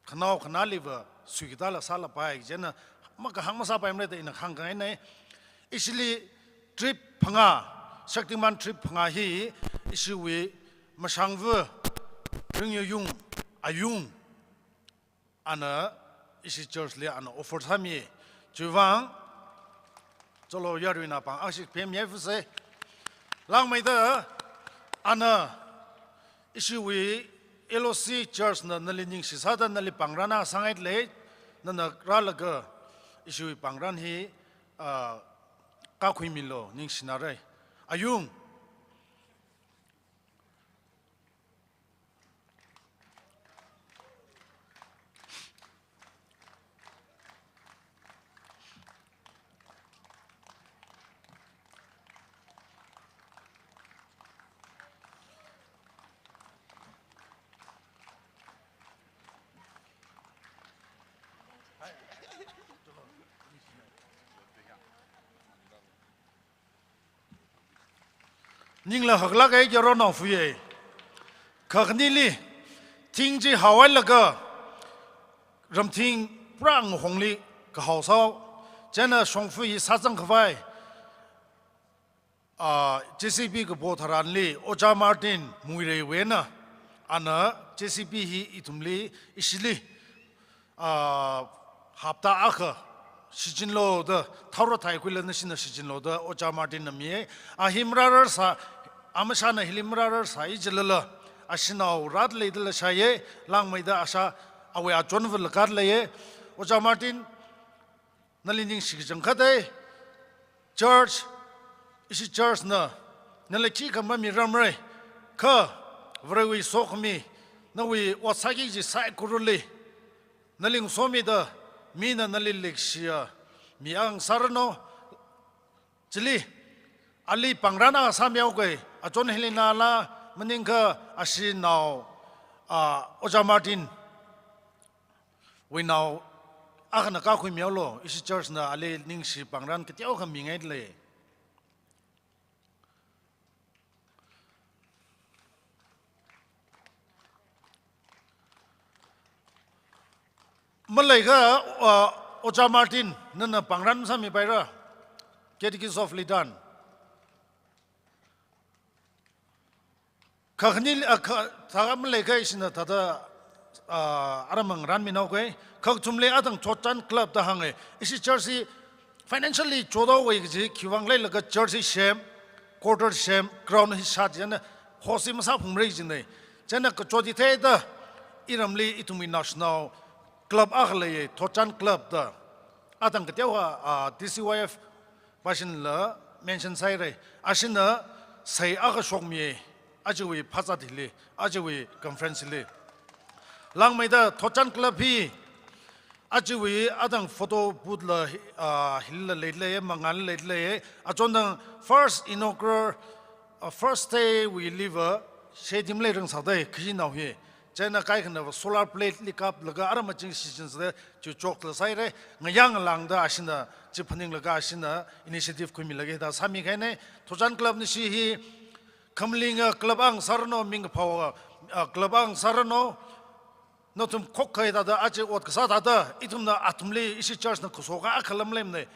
khnao khna liver sui da la sala pai je na ma ka hang ma sa pai mle de na hang ga ne isli trip phanga Shaktiman trip phanga hi isuwe masangwe ringyo yung ayung ana isi church le ana offer thami juwang cholo yarwina pang ashik pem yefse lang mai da ana isuwe LOC church na nalining sisada nali pangrana sangait le na ralaga isuwe pangran hi ka khui milo ning sinare ayung ning la hagla ga jaro na fuye khagni li ting ji hawai la ga ram ting prang hongli ka haw sao jana song fu yi sa jang khwai JCB ko bo tharan li oja martin muire we na ana JCB hi itumli isili hapta akha 시진 로드 타로 타이클은 신의 시진 로드 오자 마틴 남이 아힘라르 사 아마샤나 힐림라르 사이 질러 아시나우 라드레들 샤예 랑메다 아샤 아웨 아존블 카르레 오자 마틴 날리닝 시기정 카데 church 이시 church 나 날레키 감미 람레 카 브레위 소크미 나위 와사기지 사이 쿠르레 날링 소미다 mina nalileksia miang sarno chili ali pangrana samyau ke achon helina la maningka asinau oja martin we now agna ka khu mialo isi church na ali ningsi pangran ke tiao kham mingai le Malayga Oja Martin nana pangran sami paira Catechism of Lidan Kagnil Malayga isina tada aramang ran minauke kag tumle adang chotan club da hange isi church financially chodo we ji kiwang lai laga church shame quarter shame crown hi shat jana hosim sa phumre jine jana ko chodi the da iramli itumi national club aghle thochan club da atang ktewa DCYF pashin la mention sai re ashina sai aga shokmi ajwi phaza dile ajwi conference le langmaida thochan club hi ajwi adang photo booth la hil le mangal le achon first inaugural first day we live shedim le rang sa dai khi naw hi China kai khna solar plate likap laga arama ching seasons de chu chok la sai re ngayang lang da asina chi phaning laga asina initiative khumi lage da sami khai ne thojan club ni si hi kamlinga klabang sarno ming pawa klabang sarno notum kokkai da aje ot kasa da itumna atumli isi church na kusoga akalamlem ne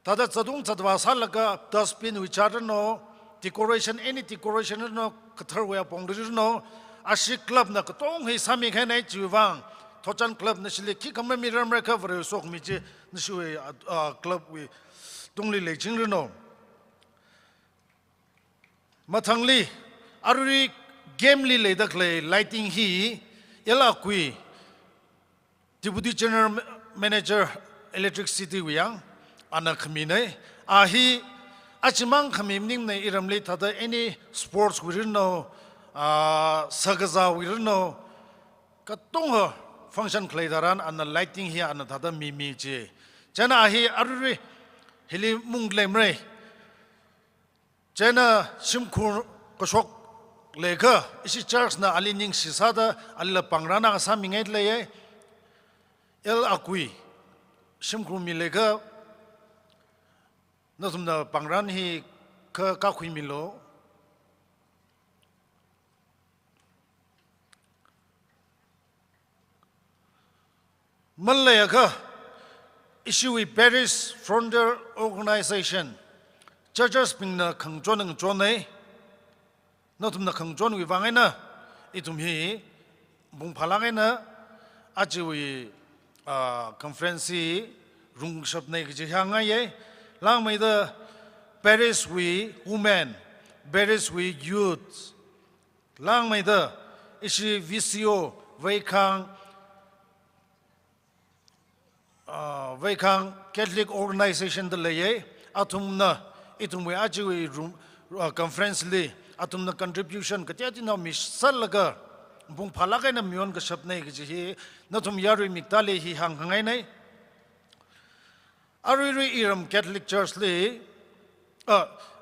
tada chadung chadwa salaga dustbin wicharno decoration any decoration no kathar wa pongri no ashi club na katong he sami khanai chuwang thochan club na sili ki kamra miram recovery sok mi je niswe club we tungli leching no mathangli aruri game li le dakle lighting hi yala kui deputy general manager electricity wiyang ana khmine ahi achimang khamim ning ne iramli thada any sports we no sagaza we no katong function kleidaran ana lighting hi ana thada mi je jana ahi aruri hili munglemre jana simkhur kosok lega isi church na alining sisada alla pangrana sa mingai leye el akui simkhur mi lega nasumna pangran hi ka khui milo malaya ka issue with Paris Frontier Organization churches ping na khangjon ng jonai notum na khangjon wi wangai na itum hi bung phalangai na ajiwi conference rung shop nei ji hangai ye lang mai da Paris wi women Paris wi youth lang mai da ishi VCO Vaikang Catholic organization the leye atumna itumwe ajiwi room conference le atumna contribution katyati na misalaga bung phalaga na mion ka sapnai gi hi natum yarui miktale hi hangai nai arui iram Catholic church le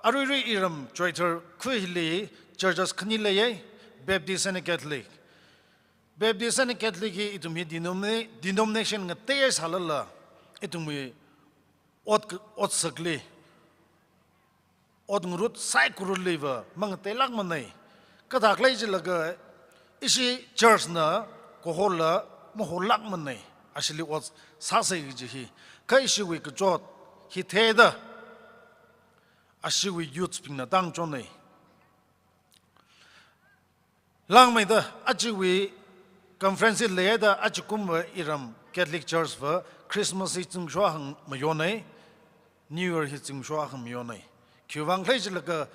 arui iram Choithar khili churches khni leye Baptist and Catholic Baptist and Catholic hi itumi denomination nga te salala itumi ot sakle ot ngurut sai kurul leva mang telak manai kadak lai jilaga isi church na kohola moholak manai asli ot sasai ji hi kai shi wi kjot hi theda ashi wi youth ping na dang chonai lang mai da aji wi conference le da ajukum iram Catholic church for Christmas hi chung shwa hang mayonai New Year hi chung shwa hang mayonai kyuwang lai jilaka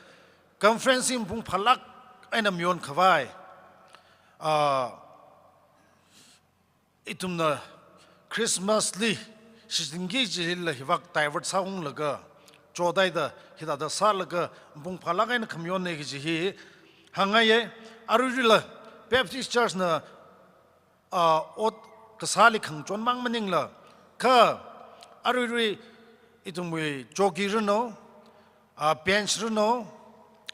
conference im bung phalak aina myon khawai itumna Christmas li shingi jil hi wak divert saung laga chodai da hida da salaga bung phalak aina khamyon ne gi hi hangaye arujila Baptist church na ot kasali khangchon mang maning la ka arui itumwe jogi rno bench rno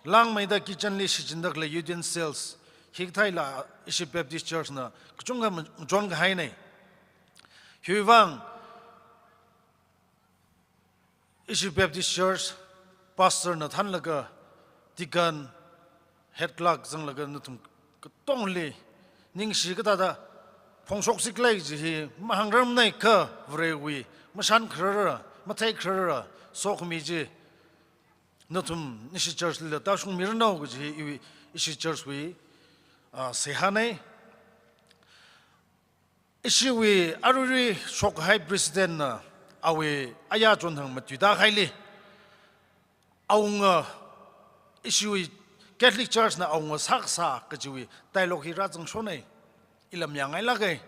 lang mai da kitchen li sijindak la utensils hikthai la isi Baptist church na kchunga jon ga hai nei hyuwang isi Baptist church pastor na than laga deacon head clerk jang laga nutum tongli ning shi ga da phong sik lai ji mahangram nei ka vrewi masan khra mathai khra sok mi ji notum nishi church le ta shung mir no ji ishi church wi sehanai ishi wi aruri shok hai president na awe aya chon hang matu da khaili aunga ishi wi Catholic church na aunga saksa ka ji dialogue hi ra jang shonai ilam yang ai lagai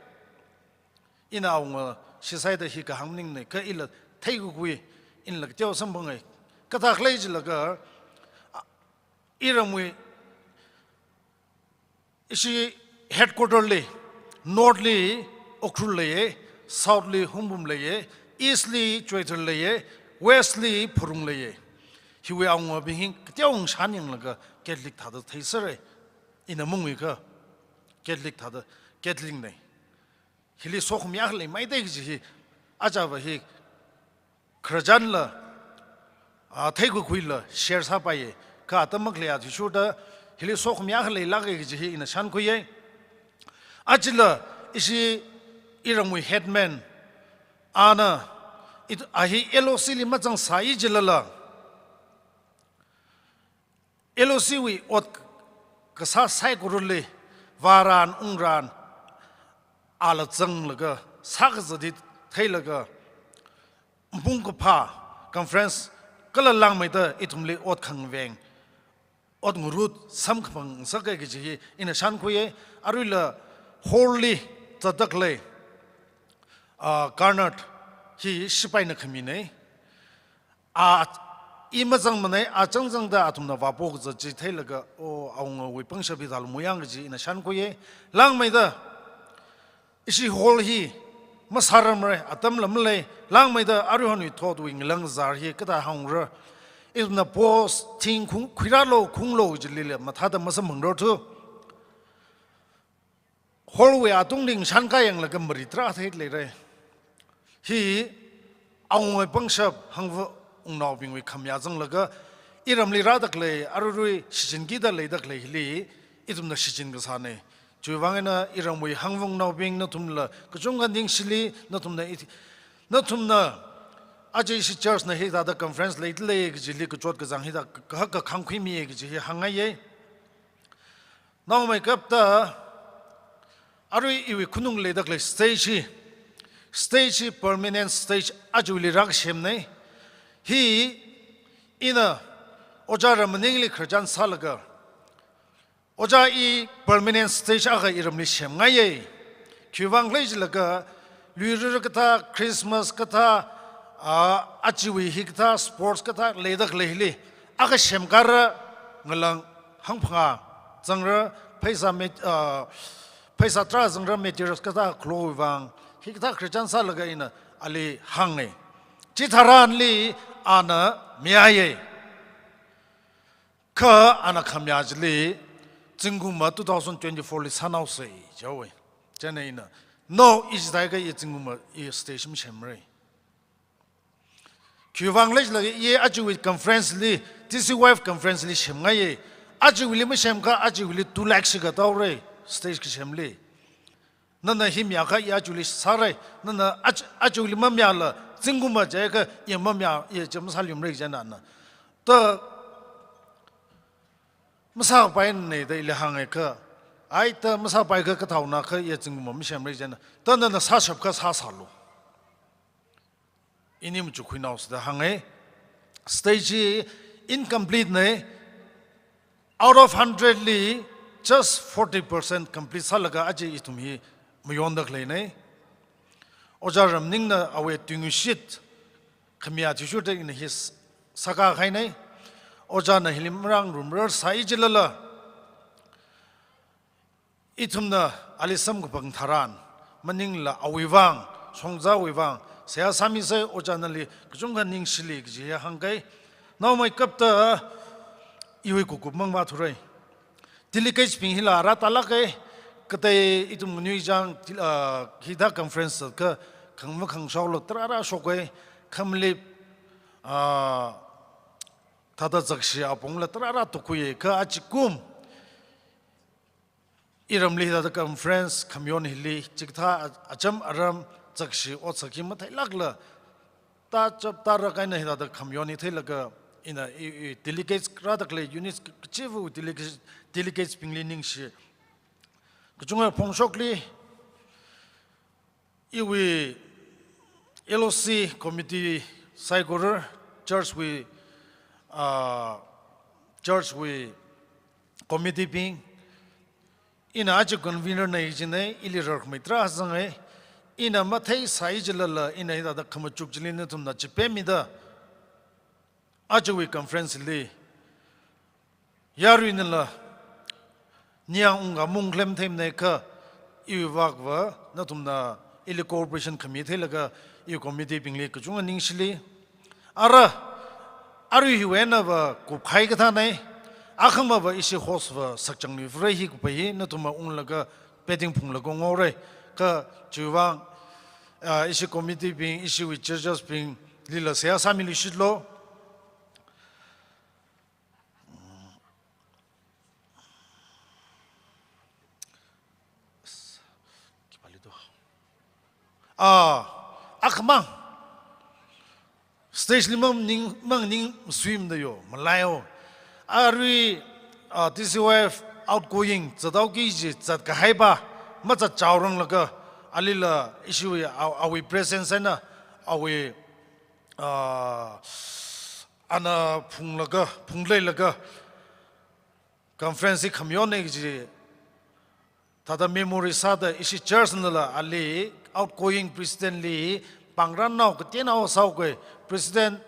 ina aunga shisai da hi ka hamning ne ka ila thai gu gui in lag teo sam bangai ka thak lai ji laga iramwi isi headquarter le north le okrul le south le humbum le east le Choithar le west le phurung le hiwe aunga bing teo shan yang laga Catholic thada thaisare ina mungwi ka Catholic thada Catholic nei hili sok miak le mai dei ji aja ba hi khrajan la thai gu khui la share sa pa ye ka tamak le ati shuda hili sok mya le lage ji ina shan ko ye ajila isi iramui headman ana it ahi LOC li majang sai jilala LOC wi ot kasa sai kurule varan ungran ala zang laga sak zadi thai laga bung ko pha conference kala lang mai da itumle ot khang veng ot ngurut sam khang sakai gi ji ina shan ko ye arula holy tadakle garnet hi shipai na khami ne a imazang mane a changjang da atum na wapok za ji thai laga o aung wi pangsha bi dal moyang ji ina shan ko ye lang mai da isi hol hi masaram re atam lam le lang mai da aru hanu thod wing lang zar hi kada hang ra is na pos ting khung khira lo khung lo ji le ma tha da masam mong ro thu hol we atung ling shan ka yang laga mari tra thai le re hi aung wi pangsha hang ungnaw bing wi khamya jang laga iram li ra dak le arurui sijin gi da le dak le li itum na sijin ga sa ne juwangena iram wi hangwang naw bing na tumla kujung ga ning sili na tumna ajay si church na hi da conference le le gi li ku chot ga jang hi da ka khang khwi mi gi hi hanga ye naw mai kap ta arui iwi kunung le dak le stage permanent stage ajuli rak shem ne hi ina oja ramaning li kharjan salaga oja I permanent stage aga iramli shem ngaye kyuwang lej laga luiru kata Christmas kata achiwi hikta sports kata ledak lehli aga shem kar ngalang hangphanga zangra paisa tra zangra materials kata klowang hikta kharjan salaga ina ali hange chitharan li ana miaye ka ana khamyajli jinguma 2024 li sanau sei jawe janaina no is daiga ye jinguma ye station chemre kyuwang lej la ye ajuwi conference li Tcyf conference li shemga ye ajuwi li mshemka ajuwi li 2 lakhs ga tawre stage ki shemli nana himya ka ya juli sare nana ajuwi li mamya la jinguma jaga ye mamya ye jamsalim re jana na ta masa pai ne de le hang ka ai ta masa pai ka ka thau na ka ye jinguma mshem re jana ta na sa shap ka sa salu inim chu khuinaus da hang stage incomplete ne out of 100 li just 40% complete salaga aji itumi mayon dak le ne ojaram ning na awe tingu shit khamya chu chu in his saka khai ne oja na hilimrang rumrar sai jilala itumna alisam ko bang tharan maning la awiwang songja wiwang sia sami se oja na li kjung ning sili ji hangai now my kapta iwi ku ku mang ma thurai delegate ping hila ra talake kate itum nyu jang hida conference ka khangma khang shawlo trara shokwe khamlip tada zakshi apongla trara tukuye ka achikum iramli da conference community li chiktha acham aram zakshi otsaki mathai lagla ta chap tar kaina hida da community laga ina delegates radakle units chivu delegates pinglening shi kujunga pongshokli iwi LOC committee saigor church we committee ping ina aju convener na ijine ilirar mitra zangai ina mathai saijlala ina da khamachuk jilin tumna chipemida aju we conference le yaruinala niang unga munglem them ne ka iwagwa na tumna ili corporation committee laga i committee pingle kujunga ningsli ara aru hiwena ba ku khai ka thanai akhama ba isi hoswa sakchang ni frei hi ku pai na tuma ung laga peding phung laga ngore ka chuwang isi committee ping isi with churches ping lila sia samili shitlo akmang stage limang ning swim da yo malayo ari TCF outgoing zadau ki ji zat ka haiba ma za chawrang laga alila issue awi presence na awi ana punglai laga conference community ji tada memory sada isi church nala ali outgoing president li pangran nau ka tenau sau ko president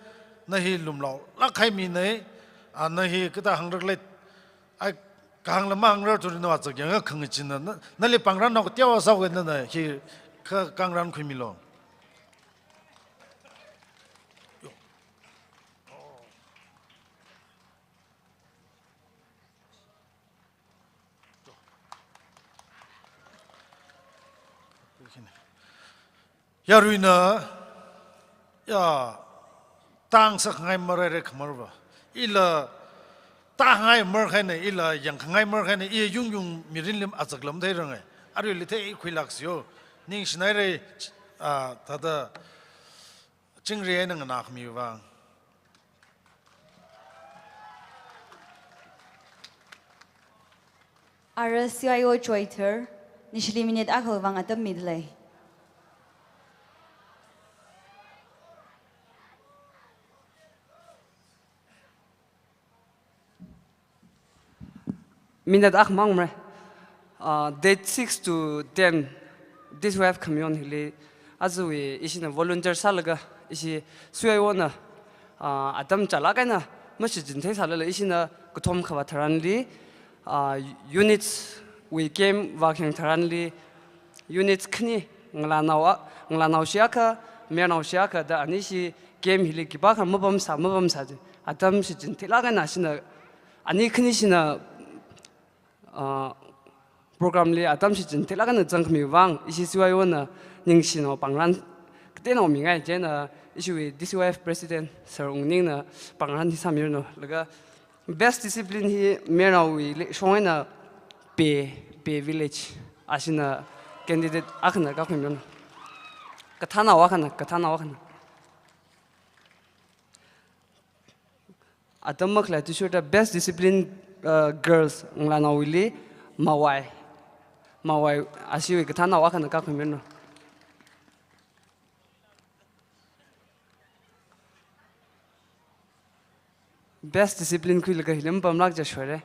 nahi lumlau la khai mi nei nahi ka ta hangrak le ai kahang lama hangrar tu no achak yang khang chin na nali pangran nau ka tiawa sau ko na hi ka kangran khui mi lo ya ruina ya tang sak ngai marare khamarwa ila ta ngai mar khaine ila yang ngai mar khaine e yung mirin lim achak lam thai rangai ari li thai khuilaksyo ning snai re tada chingre nang na khmi wa RCIO Choithar nishli minute akho wang atam midlay. Minat ak mangmre. Date 6 to 10, this we have community. As we is in a volunteer salaga, is suayona. Adam chalagana, much in Tesala is in a Gutom Kavataranli. Units we came working taranli. Units kni, Nglanausiaka, Mianausiaka, the Anishi came Hilikibaka, Mubam Sadi. Adam Sijin Tilagana, Ani Knishina. Program li atam si jen tela kan jang kami wang isi suai wana ning sino pangran keten o mingai jen isi DCF president Sir Ungning na pangran hi samir no laga best discipline hi mera wi shongai na pe village asina candidate akna ka kami no kathana wakana atam makla to shoot the best discipline girls nglana wili mawai asiwi kathana wakana ka khumeno best discipline khu laga hilim pamlak ja shore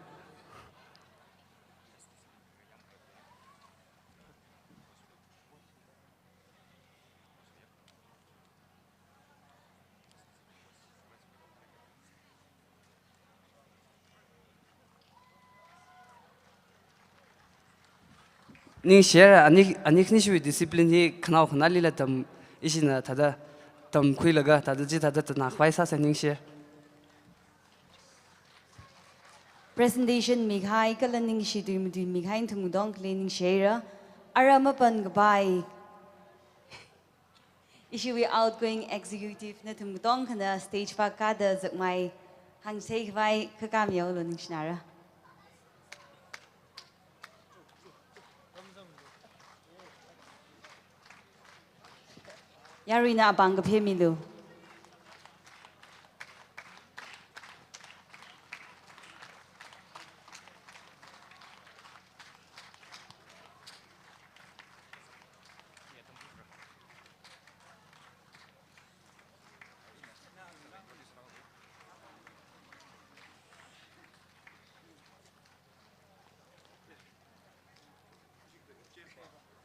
ning share ani khni shui discipline hi khnau khnali la tam isina thada tam khui laga thada ji thada na khwai sa ning share Presentation mighai kalaning shi du mighai thumudong cleaning share arama pan gabai issue we outgoing executive na thumudong kana stage fa ka da zakmai hang sei vai ka kam yaw lo ning shnara Yarina abang ka phemilu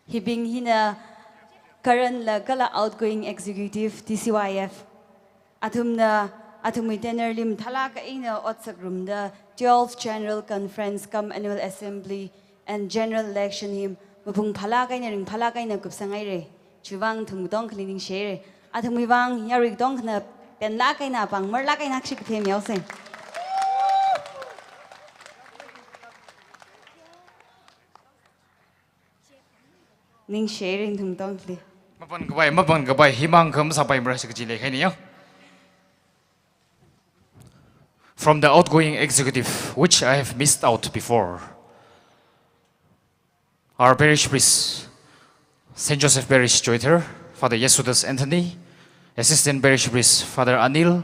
Hibing hina current la kala outgoing executive TCYF athumui tenor lim thala ka ina otsak room the 12th general conference cum annual assembly and general election him mapung phala ka ina ring phala ka ina kupsangai re chuwang thumudong cleaning share athumui wang yarik dong na pen la ka ina pang mar la ka ina khik them yaw se ning sharing thumudong clean Mapan gabai himang kam sapai merasa kecil ini ya. From the outgoing executive, which I have missed out before, our parish priest, Saint Joseph Parish Choithar, Father Yesudas Anthony, Assistant Parish Priest Father Anil.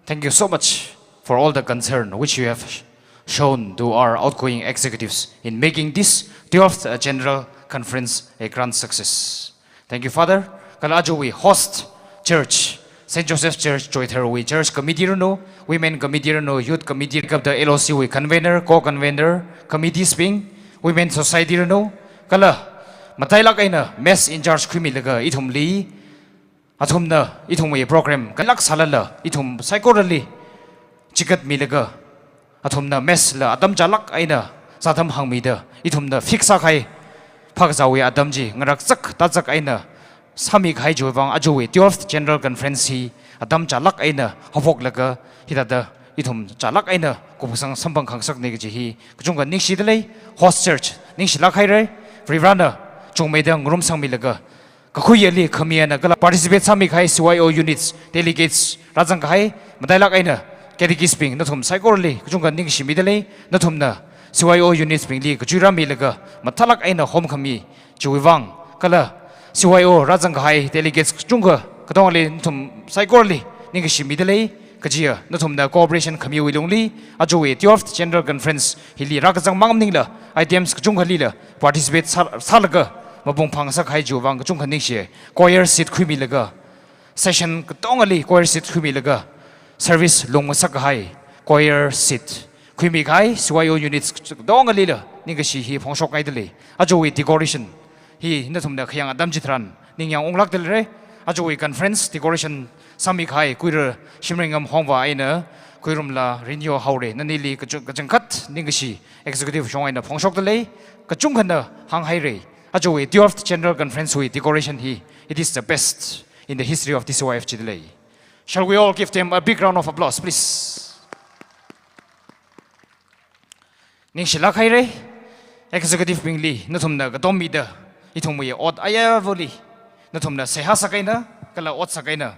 Thank you so much for all the concern which you have shown to our outgoing executives in making this 12th General Conference a grand success. Thank you, Father. Kalajo we host church, St. Joseph's Church, Choithar we church committee no, women committee no, youth committee of the LOC we convener, co-convener, committee sping, women society no, kala matay lak ay na mess in charge krimi laga itum li, atum na itum we program kalak salala itum psychorally chikat mi laga atum na mess la adam jalak ay na satam hang mi da itum na fixa kay pagzawi adam ji ngarak sak tazak ay na sami khai joibang ajowi 12th General Conference hi adam jalak ay na hopok laga hidada itum jalak ay na kubusang sambang khangsak ne ji hi kujung ning shi dalai host church ning shi lakhai re frivrana chung me dang rum sang mi laga ka khuyeli khamia na gala participate sami khai CYO units delegates rajang khai madai lak ay na kediki sping nathum psychorally kujung ning shi mi dalai nathum na CYO units sping li kujura mi laga mathalak ay na hom khami chuiwang kala CYO rajang khai delegates chunga kadong le nathum psychorally ning shi mi dalai kajia nathum na cooperation khami wilungli ajowe 12th General Conference hili rakajang mangam ningla items kujung khali la participate salaga mabung phangsa khai juwang kujung khaning she choir seat khumi laga session kadong ali choir seat khumi laga service long sak hai choir seat khumi khai CYO units dong ali la ning shi hi phongsok ai dele ajowe decoration hi nathum na khyang adam jitran ning yang onglak del re ajowe conference decoration sami khai kuir shimringam hongwa aina kuirum la renew haure nanili kajang khat ningshi executive shong aina phongsok dele kachung khana hang hai re ajowe 12th General Conference with decoration hi it is the best in the history of this YF Chidley. Shall we all give them a big round of applause, please? Ningshi lakhai re executive bingli nathum na gadom mi da ithum ye od aya voli nathum na seha sakai na kala od sakai na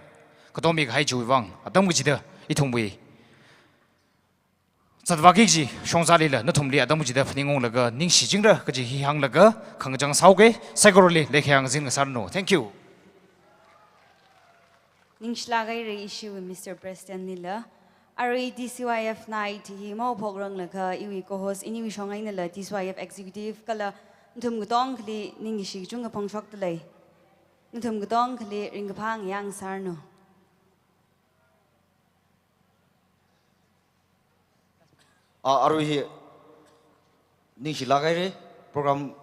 kadom mi khai juwang adam gi da ithum we zadwagi ji shongzali la nathum li adam gi da phning laga ning shi jing ra ka ji hi hang laga khangjang sauge sagoroli lekhyang jing sarno. Thank you. Ning shlagai re issue with Mr. President nila Ari DCYF night hi mau pograng laga iwi co-host ini wi shongai na la DCYF executive kala nthum gudong khli ning shi chung ga phongshok tlai nthum gudong khli ring phang yang sarno. Aru hi ning shi lagai re program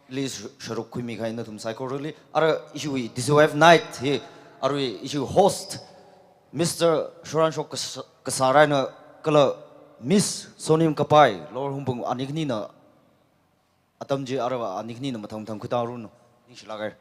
list sharuk khumi khai na thum psychorally ara issue DCYF night hi aru issue host Mr. Shoranshok Kasarai na kala Miss Sonim Kapai lor humbung anikni na atamji arawa anikni na mathang thang khutaru no ning shi lagai